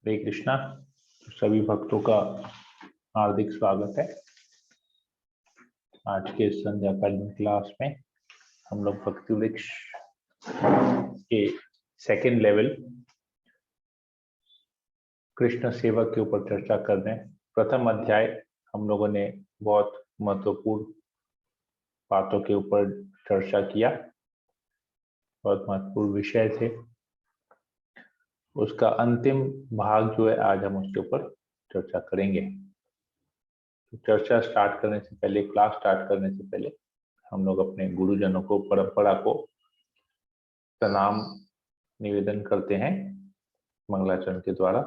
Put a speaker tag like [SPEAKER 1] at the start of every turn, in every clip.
[SPEAKER 1] हरे कृष्णा। सभी भक्तों का हार्दिक स्वागत है। आज के संध्याकालीन क्लास में हम लोग भक्ति वृक्ष के सेकेंड लेवल कृष्ण सेवा के ऊपर चर्चा कर रहे हैं। प्रथम अध्याय हम लोगों ने बहुत महत्वपूर्ण बातों के ऊपर चर्चा किया, बहुत महत्वपूर्ण विषय थे। उसका अंतिम भाग जो है आज हम उसके ऊपर चर्चा करेंगे। तो चर्चा स्टार्ट करने से पहले, क्लास स्टार्ट करने से पहले हम लोग अपने गुरुजनों को, परंपरा को प्रणाम निवेदन करते हैं मंगलाचरण के द्वारा।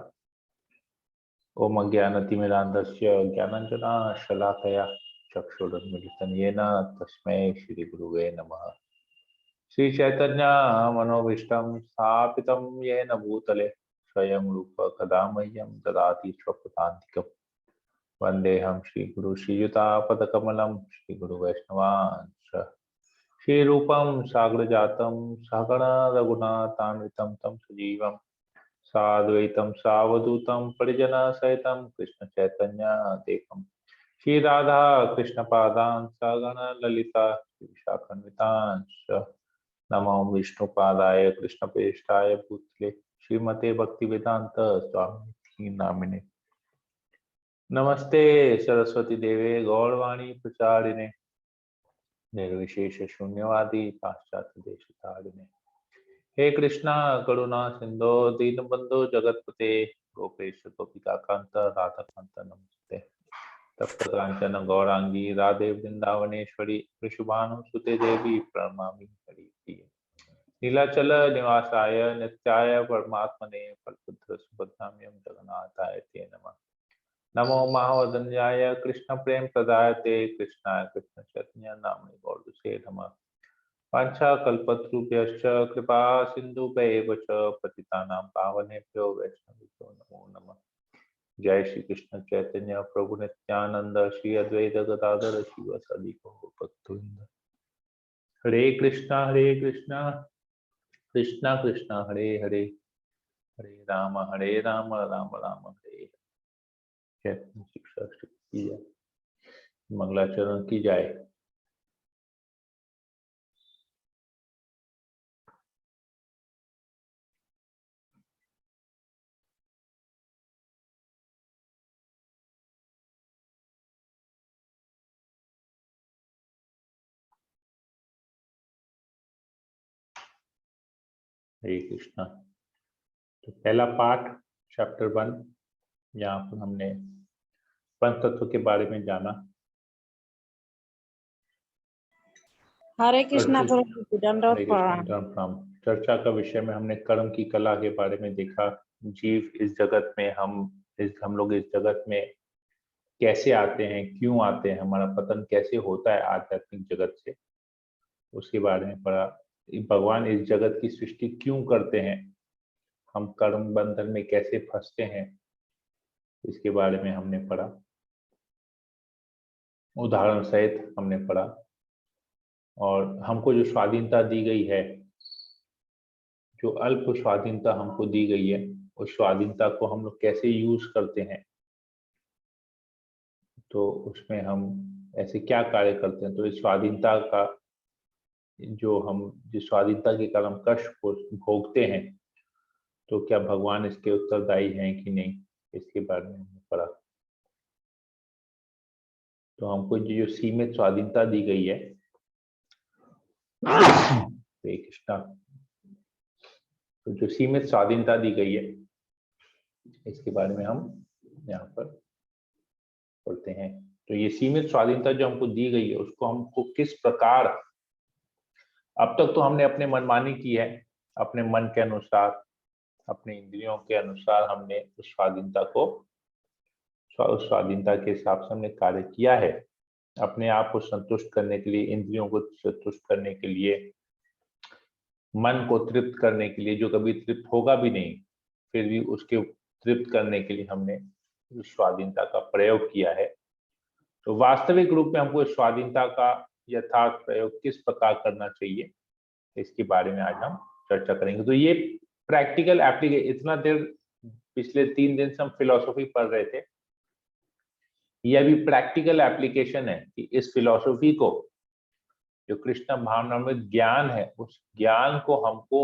[SPEAKER 1] ओम अज्ञानतिमिरान्धस्य ज्ञानांजना शलाकया चक्षुरुन्मीलितं येन तस्मै श्री गुरुवे नमः। श्री चैतन्य मनोभीष्टं स्थापितं येन भूतले स्वयं रूप कदा मह्यं ददाति स्वपदान्तिकम्। वन्देऽहं श्रीगुरु श्रीयुतापदकमलं श्रीगुरु वैष्णवांश्च श्रीरूपं साग्रजातं सहगण रघुनाथान्वितं तं सजीवं साद्वैतं सावधूतं परिजनसहितं कृष्ण चैतन्य देवं श्री राधा कृष्ण पादान् सहगण ललिता विशाखान्वितांश्च नमो विष्णुपादाय कृष्णप्रेष्ठाय भूतले श्रीमते भक्तिवेदांत स्वामी नामिने। नमस्ते सरस्वती देवे गौरवाणी प्रचारिणे निर्विशेष शून्यवादी पाश्चात्य देशतारिणे। हे कृष्णा करुणा सिंधो दीनबंधो जगतपते गोपेश गोपिका कांत राधा कांत नमस्ते। तप्त कांचन गौरांगी राधे वृंदावनेश्वरी वृषभानुसुते देवी प्रणमामि हरिप्रिये। नीलाचल निवासाय नित्याय परमात्मने फलपुत्र सुभद्राम्यं जगन्नाथाय ते नमः। नमो महावदन्याय कृष्ण प्रेम प्रदायते कृष्णाय कृष्ण चैतन्य नामनि गौरसे नमः। वाञ्छा कल्पतरुभ्यश्च कृपा सिन्धुभ्यैव च पतितानां पावनेभ्यो वैष्णवेभ्यो नमो नमः। जय श्री कृष्ण चैतन्य प्रभु नित्यानंद श्री अद्वैत गदाधर शिवसदि भक्तवृंद। हरे कृष्णा कृष्णा कृष्णा हरे हरे, हरे राम राम राम हरे। शिक्षा की जाए, मंगलाचरण की जाए। हरे कृष्णा। तो पहला पाठ चैप्टर 1, यहाँ पर हमने पंच तत्व के बारे में जाना।
[SPEAKER 2] हरे कृष्णा प्रभु दंडवत
[SPEAKER 1] प्रणाम। चर्चा का विषय में हमने कर्म की कला के बारे में देखा। जीव इस जगत में, हम लोग इस जगत में कैसे आते हैं, क्यों आते हैं, हमारा पतन कैसे होता है आध्यात्मिक जगत से, उसके बारे में पढ़ा। भगवान इस जगत की सृष्टि क्यों करते हैं, हम कर्म बंधन में कैसे फंसते हैं, इसके बारे में हमने पढ़ा। उदाहरण सहित हमने पढ़ा। और हमको जो स्वाधीनता दी गई है, जो अल्प स्वाधीनता हमको दी गई है, उस स्वाधीनता को हम लोग कैसे यूज करते हैं, तो उसमें हम ऐसे क्या कार्य करते हैं। तो इस स्वाधीनता का जिस स्वाधीनता के कारण हम कष्ट भोगते हैं, तो क्या भगवान इसके उत्तरदायी हैं कि नहीं, इसके बारे में हमने पढ़ा। तो हमको जो सीमित स्वाधीनता दी गई है, हरे कृष्णा, तो जो सीमित स्वाधीनता दी गई है, इसके बारे में हम यहाँ पर पढ़ते हैं। तो ये सीमित स्वाधीनता जो हमको दी गई है, उसको हमको किस प्रकार, अब तक तो हमने अपने मनमानी की है, अपने मन के अनुसार, अपने इंद्रियों के अनुसार हमने उस स्वाधीनता के हिसाब से हमने कार्य किया है। अपने आप को संतुष्ट करने के लिए, इंद्रियों को संतुष्ट करने के लिए, मन को तृप्त करने के लिए, जो कभी तृप्त होगा भी नहीं, फिर भी उसके तृप्त करने के लिए हमने उस स्वाधीनता का प्रयोग किया है। तो वास्तविक रूप में हमको इस स्वाधीनता का यथार्थ प्रयोग किस प्रकार करना चाहिए, इसके बारे में आज हम चर्चा करेंगे। तो ये प्रैक्टिकल एप्लीकेशन, इतना देर पिछले 3 दिन से हम फिलोसॉफी पढ़ रहे थे। ये अभी प्रैक्टिकल एप्लीकेशन है कि इस फिलोसॉफी को, जो कृष्ण भावनामृत ज्ञान है, उस ज्ञान को हमको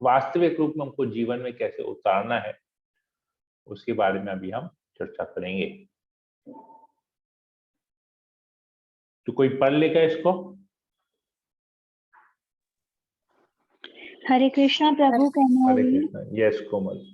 [SPEAKER 1] वास्तविक रूप में हमको जीवन में कैसे उतारना है, उसके बारे में अभी हम चर्चा करेंगे। तो कोई पढ़ लेगा इसको?
[SPEAKER 3] हरे कृष्णा प्रभु
[SPEAKER 1] हरे
[SPEAKER 3] कन्हैया।
[SPEAKER 1] कृष्ण। यस कोमल।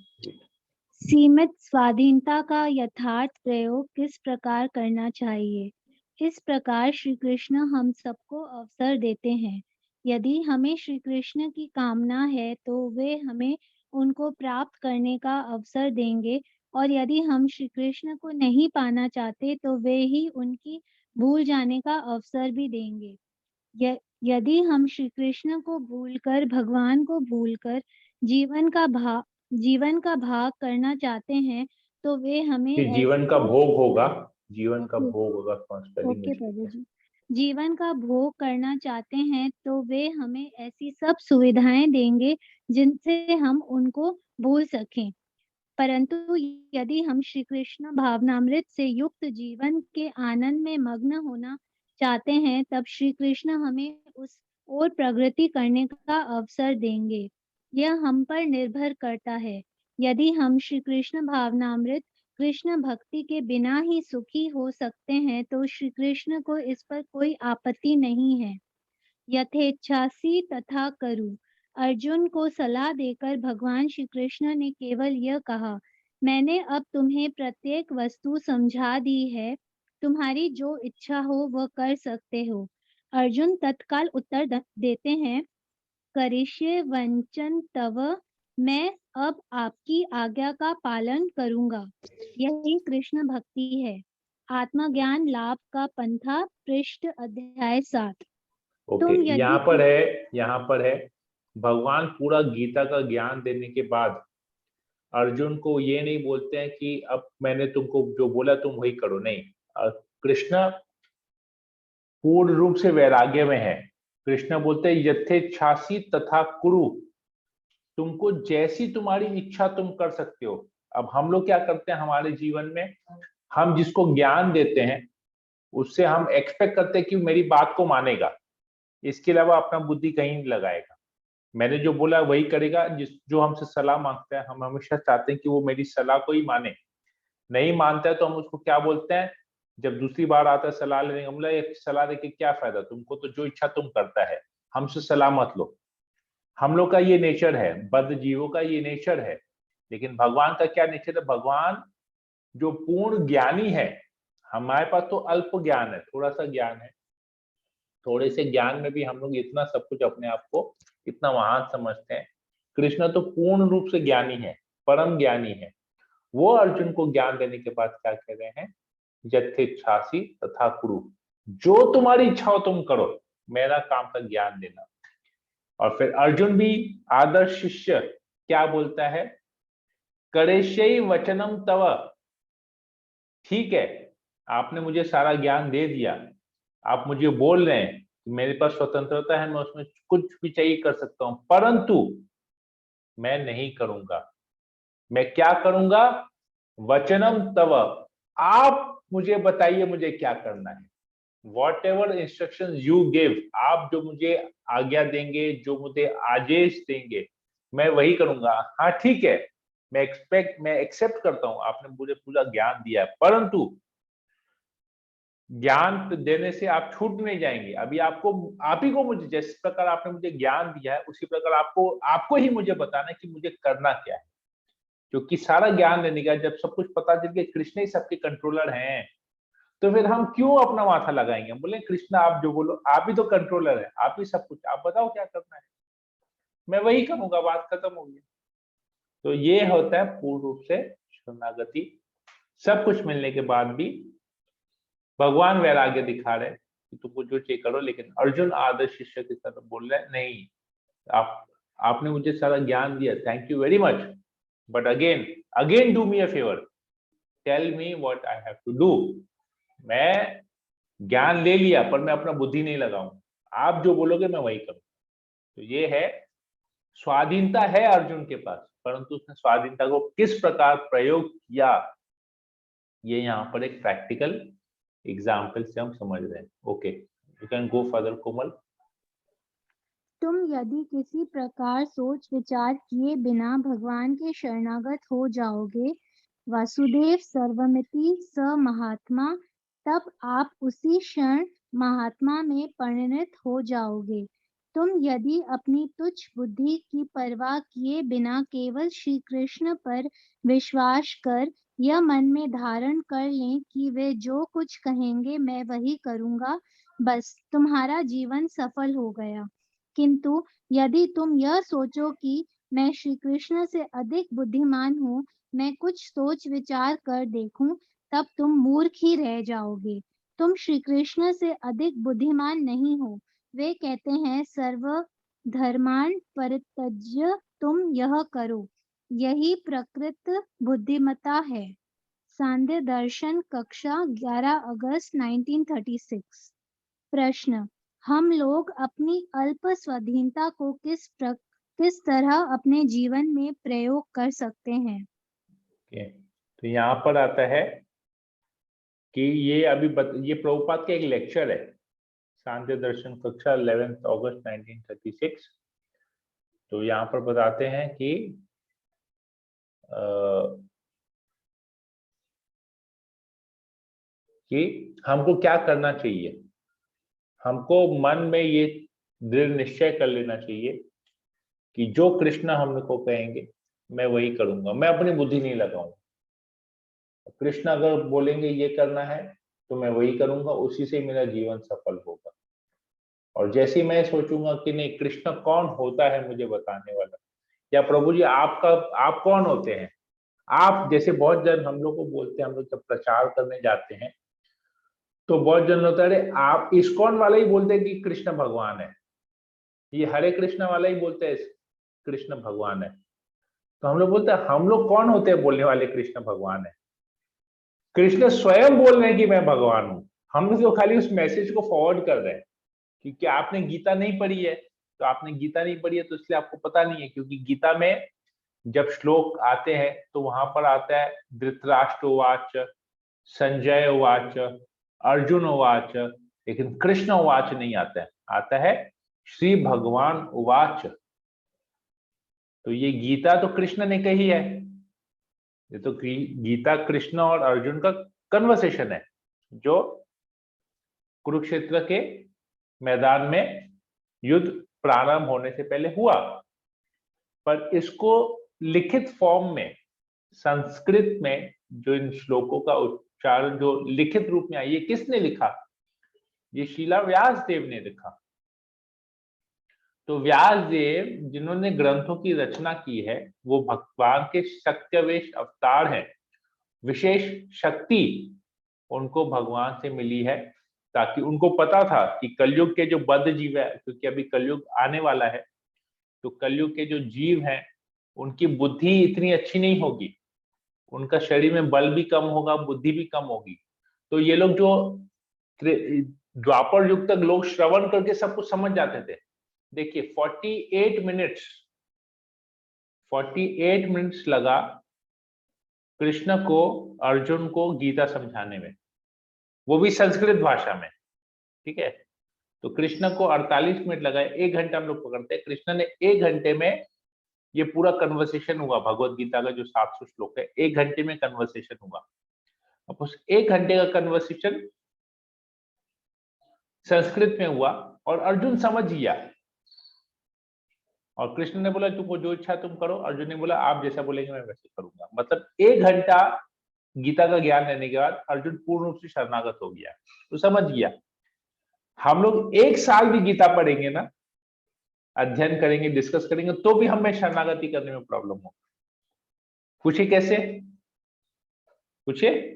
[SPEAKER 3] सीमित स्वाधीनता का यथार्थ प्रयोग किस प्रकार करना चाहिए? इस प्रकार श्री कृष्ण हम सबको अवसर देते हैं। यदि हमें श्री कृष्ण की कामना है तो वे हमें उनको प्राप्त करने का अवसर देंगे, और यदि हम श्री कृष्ण को नहीं पाना चाहते तो वे ही उनकी भूल जाने का अवसर भी देंगे। यदि हम श्री कृष्ण को भूलकर, भगवान को भूलकर जीवन का भाग करना चाहते हैं तो वे हमें
[SPEAKER 1] कि जीवन का भोग होगा, जीवन का
[SPEAKER 3] ओके।
[SPEAKER 1] भोग होगा।
[SPEAKER 3] ओके प्रभु जी। जीवन का भोग करना चाहते हैं तो वे हमें ऐसी सब सुविधाएं देंगे जिनसे हम उनको भूल सकें। परंतु यदि हम श्री कृष्ण भावनामृत से युक्त जीवन के आनंद में मग्न होना चाहते हैं, तब श्री कृष्ण हमें उस ओर प्रगति करने का अवसर देंगे। यह हम पर निर्भर करता है। यदि हम श्री कृष्ण भावनामृत कृष्ण भक्ति के बिना ही सुखी हो सकते हैं तो श्री कृष्ण को इस पर कोई आपत्ति नहीं है। यथेच्छासी तथा करू। अर्जुन को सलाह देकर भगवान श्री कृष्ण ने केवल यह कहा, मैंने अब तुम्हें प्रत्येक वस्तु समझा दी है, तुम्हारी जो इच्छा हो वह कर सकते हो। अर्जुन तत्काल उत्तर देते हैं, करिष्ये वंचन तव, मैं अब आपकी आज्ञा का पालन करूंगा। यही कृष्ण भक्ति है। आत्मज्ञान लाभ का पंथा, पृष्ठ अध्याय 7।
[SPEAKER 1] ओके, यहाँ पर है भगवान पूरा गीता का ज्ञान देने के बाद अर्जुन को ये नहीं बोलते हैं कि अब मैंने तुमको जो बोला तुम वही करो, नहीं। कृष्ण पूर्ण रूप से वैराग्य में है। कृष्ण बोलते हैं यथेच्छासी तथा कुरु, तुमको जैसी तुम्हारी इच्छा तुम कर सकते हो। अब हम लोग क्या करते हैं हमारे जीवन में, हम जिसको ज्ञान देते हैं उससे हम एक्सपेक्ट करते हैं कि मेरी बात को मानेगा, इसके अलावा अपना बुद्धि कहीं नहीं लगाएगा। मैंने जो बोला वही करेगा। जो हमसे सलाह मांगता है, हम हमेशा चाहते हैं कि वो मेरी सलाह को ही माने। नहीं मानता है तो हम उसको क्या बोलते हैं, जब दूसरी बार आता है सलाह लेने, हम बोला ये सलाह देके क्या फायदा, तुमको तो जो इच्छा तुम करता है, हमसे सलाह मत लो। हम लोग का ये नेचर है, बद्ध जीवों का ये नेचर है। लेकिन भगवान का क्या नेचर है? भगवान जो पूर्ण ज्ञानी है, हमारे पास तो अल्प ज्ञान है, थोड़ा सा ज्ञान है। थोड़े से ज्ञान में भी हम लोग इतना सब कुछ अपने आप को इतना महान समझते हैं। कृष्ण तो पूर्ण रूप से ज्ञानी है, परम ज्ञानी है। वो अर्जुन को ज्ञान देने के बाद क्या कह रहे हैं, यथेच्छासी तथा कुरु, जो तुम्हारी इच्छा हो तुम करो, मेरा काम का ज्ञान देना। और फिर अर्जुन भी आदर्श शिष्य क्या बोलता है, करेशई वचनम तव, ठीक है आपने मुझे सारा ज्ञान दे दिया, आप मुझे बोल रहे हैं मेरे पास स्वतंत्रता है, मैं उसमें कुछ भी चाहिए कर सकता हूं, परंतु मैं नहीं करूंगा। मैं क्या करूंगा? वचनम तव, आप मुझे बताइए मुझे क्या करना है। What ever instruction you give, आप जो मुझे आज्ञा देंगे, जो मुझे आदेश देंगे, मैं वही करूंगा। हाँ ठीक है, मैं एक्सेप्ट करता हूं, आपने मुझे पूरा ज्ञान दिया है, परंतु ज्ञान देने से आप छूट नहीं जाएंगे। अभी आपको, आप ही को मुझे, जिस प्रकार आपने मुझे ज्ञान दिया है उसी प्रकार आपको ही मुझे बताना है कि मुझे करना क्या है। क्योंकि सारा ज्ञान देने का जब सब कुछ पता चल के कृष्ण ही सबके कंट्रोलर हैं, तो फिर हम क्यों अपना माथा लगाएंगे? बोले कृष्ण आप जो बोलो, आप ही तो कंट्रोलर है, आप ही सब कुछ, आप बताओ क्या करना है, मैं वही करूंगा, बात खत्म हो गई। तो ये होता है पूर्ण रूप से शरणागति। सब कुछ मिलने के बाद भी भगवान वैराग्य दिखा रहे कि तुमको जो चाहिए करो। लेकिन अर्जुन आदर्श शिष्य की तरह बोल रहे नहीं, आपने मुझे सारा ज्ञान दिया, thank you very much, but again do me a favour, tell me what I have to do. मैं ज्ञान ले लिया पर मैं अपना बुद्धि नहीं लगाऊंगा, आप जो बोलोगे मैं वही करूँ। तो ये है स्वाधीनता है अर्जुन के पास, परंतु उसने स्वाधीनता को किस प्रकार प्रयोग किया, ये यहाँ पर एक प्रैक्टिकल एग्जाम्पल से हम समझ रहे हैं। Okay, you can go further Komal.
[SPEAKER 3] तुम यदि किसी प्रकार सोच विचार किए बिना भगवान के शरणागत हो जाओगे, वासुदेव सर्वमिति स महात्मा, तब आप उसी क्षण महात्मा में परिणत हो जाओगे। तुम यदि अपनी तुच्छ बुद्धि की परवाह किए बिना केवल श्री कृष्ण पर विश्वास कर यह मन में धारण कर लें कि वे जो कुछ कहेंगे मैं वही करूँगा, बस तुम्हारा जीवन सफल हो गया। किंतु यदि तुम यह सोचो कि मैं श्री कृष्ण से अधिक बुद्धिमान हूँ, मैं कुछ सोच विचार कर देखूं, तब तुम मूर्ख ही रह जाओगे। तुम श्री कृष्ण से अधिक बुद्धिमान नहीं हो। वे कहते हैं सर्व धर्मान परित्यज्य तुम यह करो, यही प्रकृत बुद्धिमता है। सांध्य दर्शन कक्षा 11 अगस्त 1936। प्रश्न, हम लोग अपनी अल्प स्वाधीनता को किस तरह अपने जीवन में प्रयोग कर सकते हैं?
[SPEAKER 1] तो यहाँ पर आता है कि ये अभी ये प्रभुपाद का एक लेक्चर है, सांध्य दर्शन कक्षा 11 अगस्त 1936। तो यहाँ पर बताते हैं कि हमको क्या करना चाहिए। हमको मन में ये दृढ़ निश्चय कर लेना चाहिए कि जो कृष्ण हमको कहेंगे मैं वही करूंगा, मैं अपनी बुद्धि नहीं लगाऊंगा। कृष्ण अगर बोलेंगे ये करना है तो मैं वही करूंगा, उसी से मेरा जीवन सफल होगा। और जैसे ही मैं सोचूंगा कि नहीं कृष्ण कौन होता है मुझे बताने वाला, या प्रभु जी आप कौन होते हैं, आप जैसे बहुत जन हम लोग को बोलते हैं, हम लोग जब प्रचार करने जाते हैं तो बहुत जन होता है आप इस्कॉन वाला ही बोलते हैं कि कृष्ण भगवान है, ये हरे कृष्ण वाला ही बोलते हैं कृष्ण भगवान है। तो हम लोग बोलते हैं हम लोग कौन होते हैं बोलने वाले कृष्ण भगवान है? कृष्ण स्वयं बोल रहे हैं कि मैं भगवान हूं, हम लोग तो खाली उस मैसेज को फॉरवर्ड कर रहे हैं। क्योंकि आपने गीता नहीं पढ़ी है, तो आपने गीता नहीं पढ़ी है तो इसलिए आपको पता नहीं है। क्योंकि गीता में जब श्लोक आते हैं तो वहां पर आता है धृतराष्ट्र उवाच, संजय उवाच, अर्जुन उवाच, लेकिन कृष्ण उवाच नहीं आता है, आता है श्री भगवान उवाच। तो ये गीता तो कृष्ण ने कही है, ये तो गीता कृष्ण और अर्जुन का कन्वर्सेशन है जो कुरुक्षेत्र के मैदान में युद्ध प्रारंभ होने से पहले हुआ। पर इसको लिखित फॉर्म में संस्कृत में जो इन श्लोकों का उच्चारण जो लिखित रूप में आई, ये किसने लिखा? ये शीला व्यास देव ने लिखा। तो व्यास देव जिन्होंने ग्रंथों की रचना की है वो भगवान के शक्तिवेश अवतार हैं। विशेष शक्ति उनको भगवान से मिली है, ताकि उनको पता था कि कलयुग के जो बद्ध जीव है, क्योंकि अभी कलयुग आने वाला है, तो कलयुग के जो जीव हैं उनकी बुद्धि इतनी अच्छी नहीं होगी, उनका शरीर में बल भी कम होगा, बुद्धि भी कम होगी। तो ये लोग जो द्वापर युग तक लोग श्रवण करके सब कुछ समझ जाते थे। देखिए 48 मिनट्स लगा कृष्ण को अर्जुन को गीता समझाने में, वो भी संस्कृत भाषा में, ठीक है। तो कृष्ण को 48 मिनट लगाए, 1 घंटा हम लोग पकड़ते हैं। कृष्ण ने 1 घंटे में ये पूरा कन्वर्सेशन हुआ, भगवत गीता का जो 700 श्लोक है 1 घंटे में कन्वर्सेशन हुआ। अब उस 1 घंटे का कन्वर्सेशन संस्कृत में हुआ और अर्जुन समझ गया। और कृष्ण ने बोला तुमको जो इच्छा तुम करो, अर्जुन ने बोला आप जैसा बोलेंगे मैं वैसे करूंगा। मतलब 1 घंटा गीता का ज्ञान लेने के बाद अर्जुन पूर्ण रूप से शरणागत हो गया, तो समझ गया। हम लोग 1 साल भी गीता पढ़ेंगे ना, अध्ययन करेंगे, डिस्कस करेंगे, तो भी हमें शरणागति करने में प्रॉब्लम हो। पूछिए कैसे, पूछिए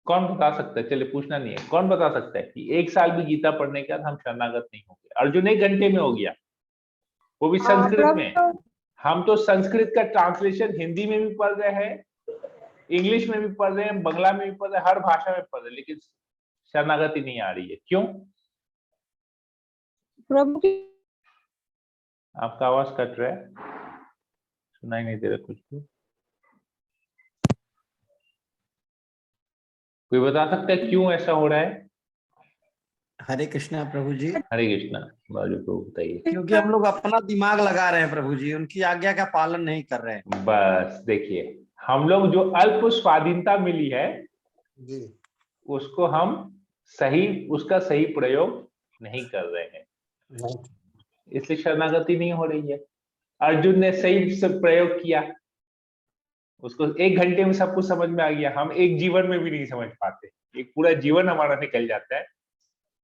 [SPEAKER 1] कौन बता सकता है? चलिए पूछना नहीं है, कौन बता सकता है कि 1 साल भी गीता पढ़ने के बाद हम शरणागत नहीं होंगे? अर्जुन 1 घंटे में हो गया, वो भी संस्कृत में। हम तो संस्कृत का ट्रांसलेशन हिंदी में भी पढ़ रहे हैं, इंग्लिश में भी पढ़ रहे हैं, बंगला में भी पढ़ रहे हैं, हर भाषा में पढ़ रहे हैं, लेकिन शरणागति नहीं आ रही है। क्यों?
[SPEAKER 2] प्रभु की
[SPEAKER 1] आपका आवाज कट रहा है, सुनाई नहीं दे रहा कुछ भी। कोई बता सकता है क्यों ऐसा हो रहा है?
[SPEAKER 4] हरे कृष्णा प्रभु जी।
[SPEAKER 1] हरे कृष्णा। बाजू को बताइए।
[SPEAKER 4] क्योंकि हम लोग अपना दिमाग लगा रहे हैं प्रभु जी, उनकी आज्ञा का पालन नहीं कर रहे हैं।
[SPEAKER 1] बस देखिए, हम लोग जो अल्प स्वाधीनता मिली है
[SPEAKER 4] जी।
[SPEAKER 1] उसको हम उसका सही प्रयोग नहीं कर रहे हैं, इसलिए शरणागति नहीं हो रही है। अर्जुन ने सही से प्रयोग किया, उसको 1 घंटे में सब कुछ समझ में आ गया। हम एक जीवन में भी नहीं समझ पाते, एक पूरा जीवन हमारा निकल जाता है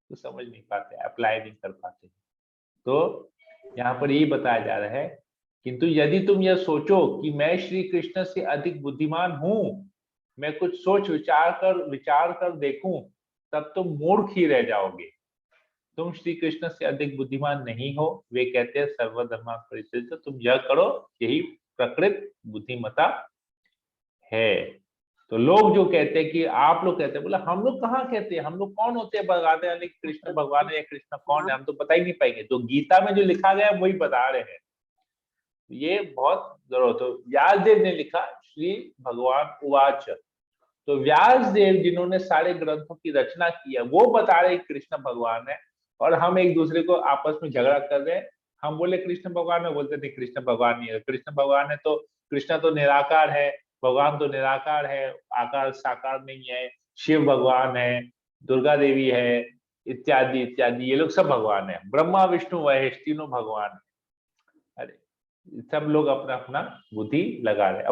[SPEAKER 1] तो समझ नहीं पाते, अप्लाई नहीं कर पाते। तो यहाँ पर यही बताया जा रहा है, किंतु यदि तुम यह सोचो कि मैं श्री कृष्ण से अधिक बुद्धिमान हूं, मैं कुछ सोच विचार कर देखूं, तब तुम मूर्ख ही रह जाओगे। तुम श्री कृष्ण से अधिक बुद्धिमान नहीं हो। वे कहते हैं सर्वधर्मा परित्यज्य, तुम यह करो, यही प्रकृत बुद्धिमता है। तो लोग जो कहते हैं कि आप लोग कहते हैं, बोला हम लोग कहाँ कहते हैं, हम लोग कौन होते हैं बताने वाले, कृष्ण भगवान है या कृष्ण कौन है, हम तो बता ही नहीं पाएंगे। तो गीता में जो लिखा गया है वही बता रहे हैं, ये बहुत जरूरत हो। व्यास देव ने लिखा श्री भगवान उवाच, तो व्यास देव जिन्होंने सारे ग्रंथों की रचना की है वो बता रहे कृष्ण भगवान है, और हम एक दूसरे को आपस में झगड़ा कर रहे हैं। हम बोले कृष्ण भगवान है, बोलते नहीं कृष्ण भगवान नहीं है। कृष्ण भगवान है तो कृष्ण तो निराकार है, भगवान तो निराकार है, आकार साकार नहीं है। शिव भगवान है, दुर्गा देवी है, इत्यादि इत्यादि, ये लोग सब भगवान है। ब्रह्मा विष्णु महेश तीनों भगवान है। अरे सब लोग अपना अपना बुद्धि लगा रहे,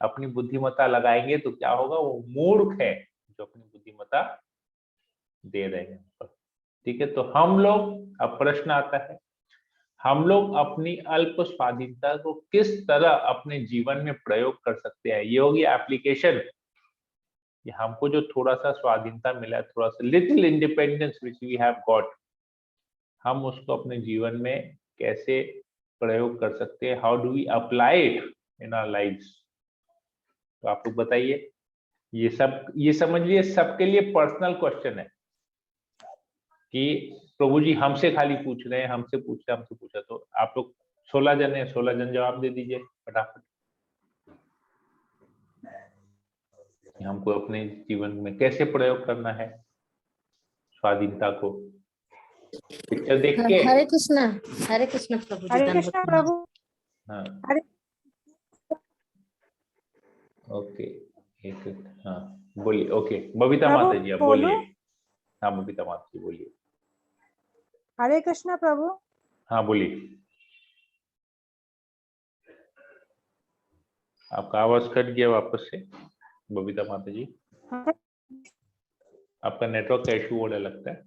[SPEAKER 1] अपनी बुद्धिमत्ता लगाएंगे तो क्या होगा, वो मूर्ख है जो अपनी बुद्धिमत्ता दे रहे हैं। ठीक है, तो हम लोग, अब प्रश्न आता है, हम लोग अपनी अल्प स्वाधीनता को किस तरह अपने जीवन में प्रयोग कर सकते हैं। ये होगी एप्लीकेशन, हमको जो थोड़ा सा स्वाधीनता मिला है, थोड़ा सा little independence which we have got, हम उसको अपने जीवन में कैसे प्रयोग कर सकते हैं, how do we apply it in our lives. तो आप लोग बताइए। ये समझ लिए सबके लिए पर्सनल क्वेश्चन है कि प्रभु जी हमसे खाली पूछ रहे हैं, हमसे पूछा। तो आप लोग 16 जन है, 16 जन जवाब दे दीजिए फटाफट। हमको अपने जीवन में कैसे प्रयोग करना है स्वाधीनता को, पिक्चर देख के।
[SPEAKER 5] हरे कृष्णा प्रभु जी।
[SPEAKER 2] हरे कृष्णा प्रभु।
[SPEAKER 1] हाँ
[SPEAKER 2] हरे
[SPEAKER 1] ओके, एक हाँ बोलिए। ओके बबीता
[SPEAKER 2] प्रभु,
[SPEAKER 1] माता जी आप
[SPEAKER 2] बोलो।
[SPEAKER 1] बोलिए। हाँ बबीता माता जी बोलिए।
[SPEAKER 2] हरे कृष्णा प्रभु।
[SPEAKER 1] हाँ बोलिए। आपका आवाज कट गया वापस से बबीता माता जी, आपका नेटवर्क का इशू हो रहा लगता है।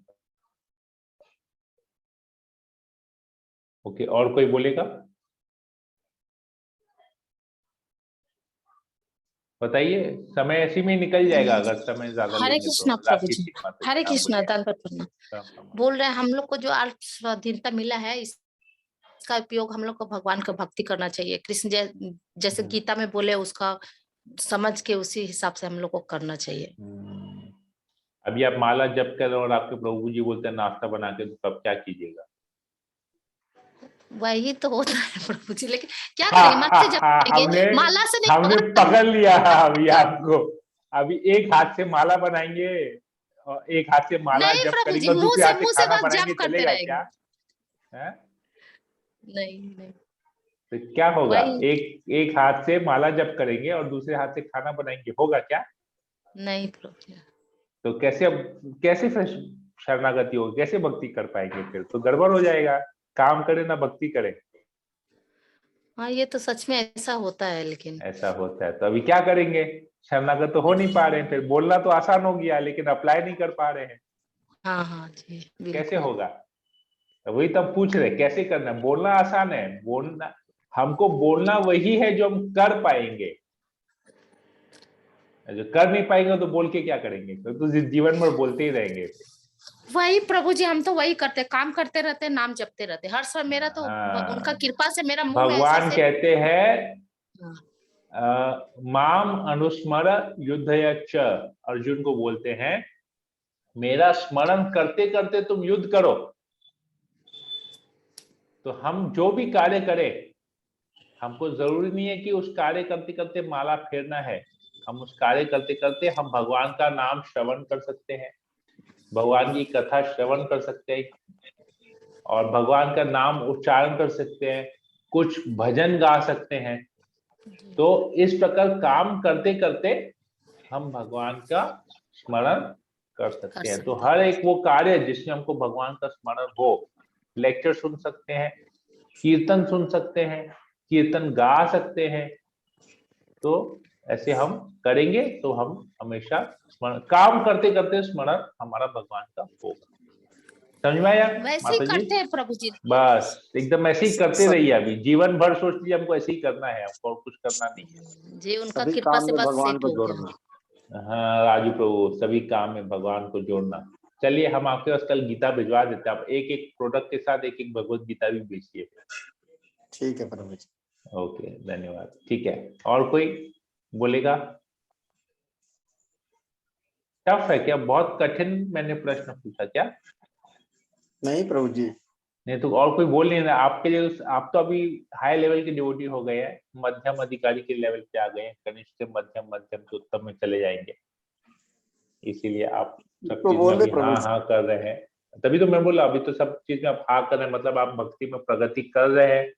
[SPEAKER 1] ओके, और कोई बोलेगा? बताइए, समय ऐसे में निकल जाएगा अगर समय ज्यादा
[SPEAKER 5] हरे
[SPEAKER 1] लेंगे
[SPEAKER 5] कृष्णा
[SPEAKER 1] तो।
[SPEAKER 5] प्रभु जी। हरे कृष्णा
[SPEAKER 1] बोलिए।
[SPEAKER 5] प्रभु। बोल रहे हैं हम लोग को जो अल्प स्वाधीनता मिला है, इसका उपयोग हम लोग को भगवान का भक्ति करना चाहिए। कृष्ण जैसे गीता में बोले, उसका समझ के उसी हिसाब से हम लोग को करना चाहिए।
[SPEAKER 1] अभी आप माला जप कर और आपके प्रभु जी बोलते हैं नाश्ता बना के, तो तब क्या कीजिएगा?
[SPEAKER 5] वही तो होता है प्रभु जी, लेकिन क्या करेंगे, मन से जप करेंगे, माला से नहीं
[SPEAKER 1] हमने
[SPEAKER 5] होगा।
[SPEAKER 1] पकड़ लिया अभी आपको। अभी एक हाथ से माला बनाएंगे और एक हाथ से माला
[SPEAKER 5] नहीं
[SPEAKER 1] जप
[SPEAKER 5] प्रभु जी,
[SPEAKER 1] करेंगे और दूसरे हाथ से
[SPEAKER 5] मुंह से
[SPEAKER 1] खाना
[SPEAKER 5] बस
[SPEAKER 1] बनाएंगे,
[SPEAKER 5] जप करते
[SPEAKER 1] चलेगा
[SPEAKER 5] रहेंगे।
[SPEAKER 1] क्या? है?
[SPEAKER 5] नहीं
[SPEAKER 1] तो क्या होगा,
[SPEAKER 5] वही।
[SPEAKER 1] एक हाथ से माला जप करेंगे और दूसरे हाथ से खाना बनाएंगे, होगा क्या?
[SPEAKER 5] नहीं प्रभु जी।
[SPEAKER 1] तो कैसे फिर शरणागति होगी, कैसे भक्ति कर पाएंगे? फिर तो गड़बड़ हो जाएगा, काम करे ना भक्ति करे।
[SPEAKER 5] हाँ ये तो सच में ऐसा होता है, लेकिन
[SPEAKER 1] ऐसा होता है तो अभी क्या करेंगे? शरणागत तो हो नहीं पा रहे हैं, फिर बोलना तो आसान हो गया लेकिन अप्लाई नहीं कर पा रहे हैं।
[SPEAKER 5] हाँ जी
[SPEAKER 1] कैसे
[SPEAKER 5] बिल्कुल।
[SPEAKER 1] होगा? तो वही तब पूछ रहे कैसे करना है। बोलना आसान है, बोलना हमको बोलना वही है जो हम कर पाएंगे। जो कर नहीं पाएंगे तो बोल के क्या करेंगे? तो जीवन भर बोलते ही रहेंगे।
[SPEAKER 5] वही प्रभु जी, हम तो वही करते, काम करते रहते, नाम जपते रहते हर समय। मेरा तो उनका कृपा से मेरा मुंह में
[SPEAKER 1] भगवान
[SPEAKER 5] ऐसे
[SPEAKER 1] कहते हैं माम अनुस्मर युद्धय च, अर्जुन को बोलते हैं मेरा स्मरण करते करते तुम युद्ध करो। तो हम जो भी कार्य करें, हमको जरूरी नहीं है कि उस कार्य करते करते माला फेरना है। हम उस कार्य करते करते हम भगवान का नाम श्रवण कर सकते हैं, भगवान की कथा श्रवण कर सकते हैं और भगवान का नाम उच्चारण कर सकते हैं, कुछ भजन गा सकते हैं। तो इस प्रकार काम करते करते हम भगवान का स्मरण कर सकते हैं। तो हर एक वो कार्य जिसमें हमको भगवान का स्मरण हो, लेक्चर सुन सकते हैं, कीर्तन सुन सकते हैं, कीर्तन गा सकते हैं। तो ऐसे हम करेंगे तो हम हमेशा स्मरण, काम करते करते स्मरण हमारा भगवान का होगा। समझ में आया
[SPEAKER 5] वैसे ही
[SPEAKER 1] माता जी?
[SPEAKER 5] करते हैं प्रभु जी।
[SPEAKER 1] बस एकदम ऐसे ही करते रहिए, अभी जीवन भर सोच लीजिए हमको ऐसे ही करना है, हमको और कुछ करना नहीं है।
[SPEAKER 5] जी उनका
[SPEAKER 4] सभी
[SPEAKER 5] कृपा
[SPEAKER 4] काम
[SPEAKER 5] से
[SPEAKER 4] में
[SPEAKER 5] बस
[SPEAKER 4] भगवान
[SPEAKER 5] सेट
[SPEAKER 4] को
[SPEAKER 5] हो गया।
[SPEAKER 4] जोड़ना।
[SPEAKER 1] हाँ राजू प्रभु, सभी काम में भगवान को जोड़ना। चलिए हम आपके पास कल गीता भिजवा देते हैं, आप एक एक प्रोडक्ट के साथ एक एक भगवत गीता भी भेजिए।
[SPEAKER 4] ठीक है प्रभु जी।
[SPEAKER 1] ओके धन्यवाद। ठीक है, और कोई बोलेगा? टफ है क्या? बहुत कठिन मैंने प्रश्न पूछा क्या?
[SPEAKER 4] नहीं प्रभु जी।
[SPEAKER 1] नहीं तो और कोई बोल नहीं रहा आपके लिए? आप तो अभी हाई लेवल के डिवोटी हो गए हैं, मध्यम अधिकारी के लेवल पे आ गए हैं, कनिष्ठ से मध्यम, मध्यम से उत्तम में चले जाएंगे, इसीलिए आप सब
[SPEAKER 4] तो
[SPEAKER 1] चीज में
[SPEAKER 4] बोल दे
[SPEAKER 1] अभी
[SPEAKER 4] प्रभु
[SPEAKER 1] हाँ
[SPEAKER 4] जी।
[SPEAKER 1] हाँ कर रहे हैं। तभी तो मैं बोला अभी तो सब चीज में आप हाँ कर रहे हैं, मतलब आप भक्ति में प्रगति कर रहे हैं